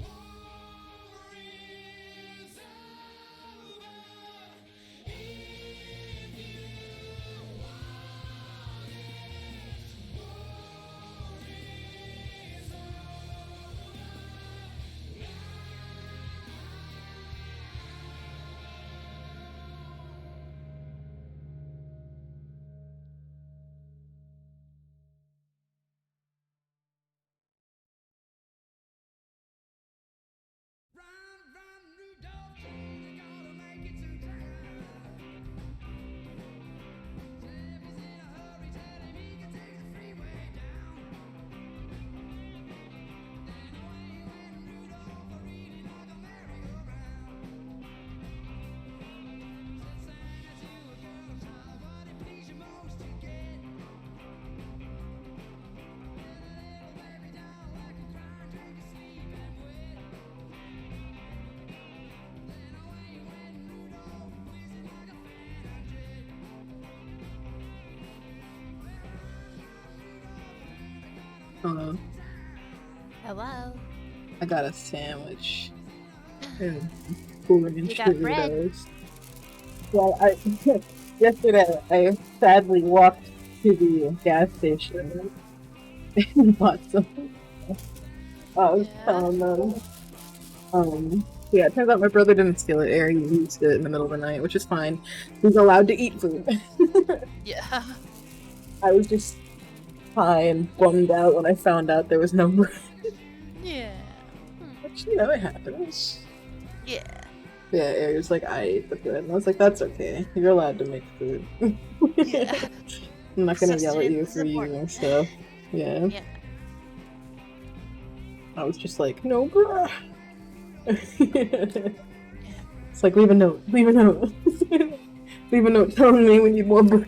War is over if you want it. War is over Run, run, Rudolph, they gotta make it to town. If he's in a hurry, tell him he can take the freeway down. Then away went Rudolph, reading like a merry-go-round. Said Santa to a girl child, what it please you most to get? Then a little baby doll like a crying, drink, asleep and wet. Then away went Rudolph, whizzing like a phantom jet. Hello. Hello. I got a sandwich and 4-inch You got bread? Doritos. Well, yesterday I sadly walked to the gas station and bought some. I was Yeah. telling them. Yeah, it turns out my brother didn't steal it. Ari used it in the middle of the night, which is fine. He's allowed to eat food. Yeah. I was just high and bummed out when I found out there was no bread. Yeah. Which, you know, it happens. Yeah. Yeah, Ari was like, I ate the bread. And I was like, that's okay. You're allowed to make food. Yeah. I'm not gonna yell at you Sustenance is for important. using stuff. Yeah. Yeah. I was just like, no, bruh. It's like, leave a note. Leave a note. Leave a note telling me we need more bruh.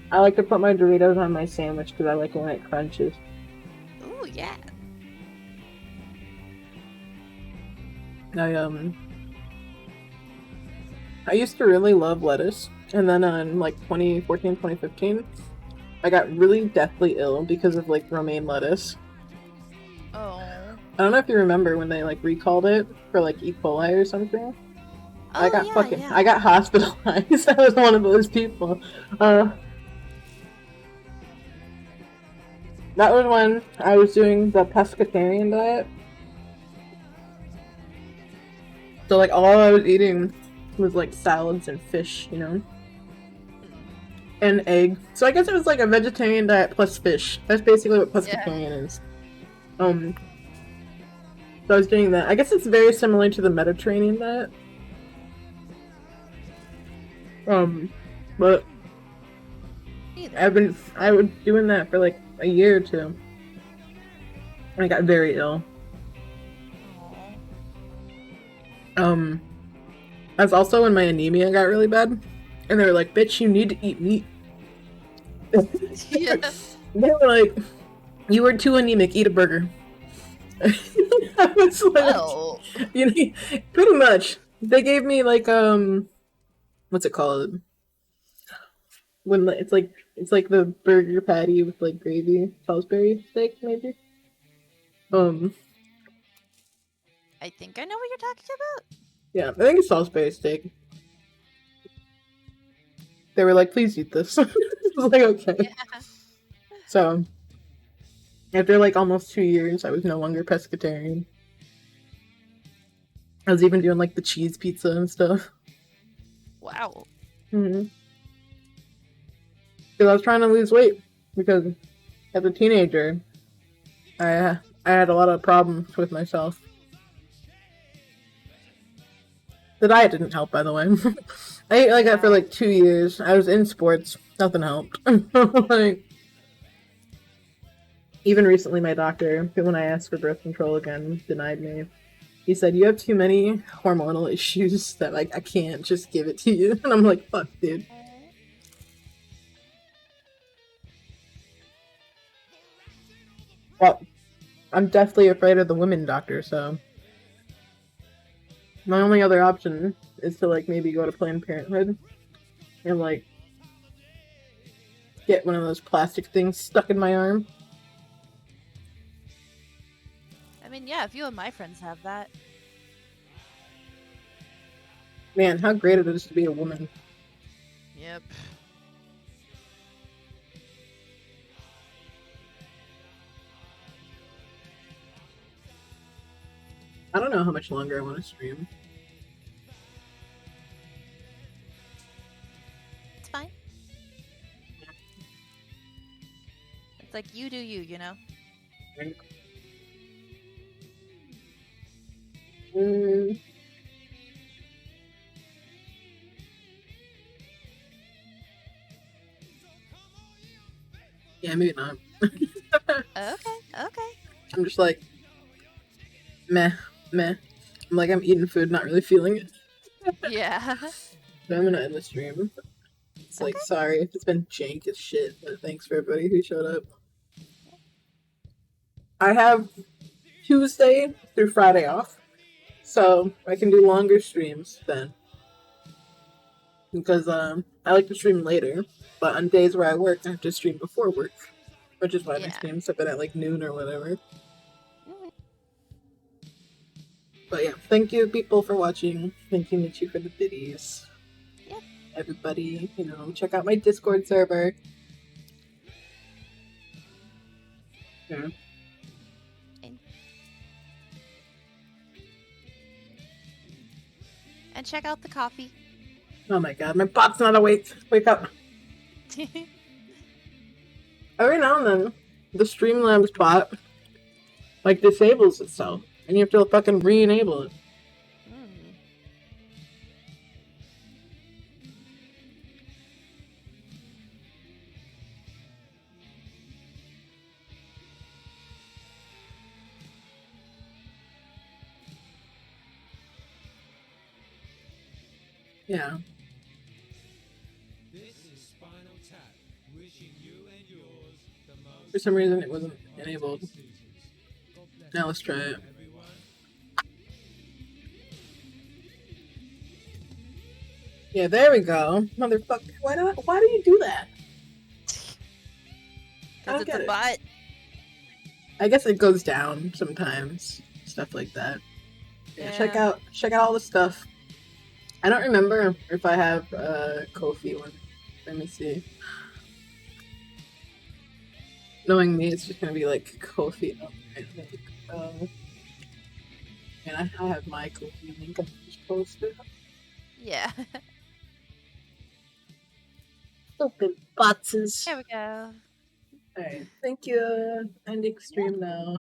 I like to put my Doritos on my sandwich because I like it when it crunches. Ooh, yeah. I used to really love lettuce, and then in like 2014, 2015, I got really deathly ill because of like romaine lettuce. Oh. I don't know if you remember when they like recalled it for like E. coli or something. I got I got hospitalized. I was one of those people. That was when I was doing the pescatarian diet. So like all I was eating was like salads and fish, you know? And egg. So I guess it was like a vegetarian diet plus fish. That's basically what pescatarian is. So I was doing that. I guess it's very similar to the Mediterranean diet. But I was doing that for like a year or two. I got very ill. That's also when my anemia got really bad. And they were like, bitch, you need to eat meat. Yeah. They were like, you were too anemic, eat a burger. I was like, Well. you know, pretty much. They gave me like, what's it called? When it's like the burger patty with like gravy, Salisbury steak, maybe. I think I know what you're talking about. Yeah, I think it's Salisbury steak. They were like, please eat this. I was like, okay. Yeah. So, after like almost 2 years, I was no longer pescatarian. I was even doing like the cheese pizza and stuff. Wow. Because I was trying to lose weight. Because as a teenager, I had a lot of problems with myself. The diet didn't help, by the way. I ate like that for like 2 years. I was in sports. Nothing helped. Like, even recently, my doctor, when I asked for birth control again, denied me. He said, you have too many hormonal issues that like I can't just give it to you. And I'm like, fuck, dude. Well, I'm deathly afraid of the women doctor, so my only other option is to like maybe go to Planned Parenthood and like get one of those plastic things stuck in my arm. I mean, yeah, a few of my friends have that. Man, how great it is to be a woman. Yep. I don't know how much longer I want to stream. It's fine. It's like you do you, you know? Yeah, maybe not. Okay. I'm just like, meh. I'm like, I'm eating food, not really feeling it. Yeah. So I'm gonna end the stream. It's like, sorry if it's been jank as shit, but thanks for everybody who showed up. I have Tuesday through Friday off, so I can do longer streams then. Because I like to stream later, but on days where I work, I have to stream before work, which is why my streams have been at like noon or whatever. But yeah, thank you people for watching. Thank you Mitchie for the biddies. Yep. Everybody, check out my Discord server. Yeah. And check out the coffee. Oh my god, my bot's not awake. Wake up. Every now and then, the Streamlabs bot, like, disables itself. And you have to fucking re-enable it. Yeah. For some reason, it wasn't enabled. Now let's try it. Yeah, there we go. Motherfucker, why do you do that? I Because don't it's get a it. butt. I guess it goes down sometimes. Stuff like that. Yeah, check out all the stuff. I don't remember if I have Kofi one. Let me see. Knowing me, it's just gonna be like Kofi. Oh, I think. And I have my Kofi link. I can just post it. Yeah. Stupid bots. There we go. Alright, thank you. Ending stream now.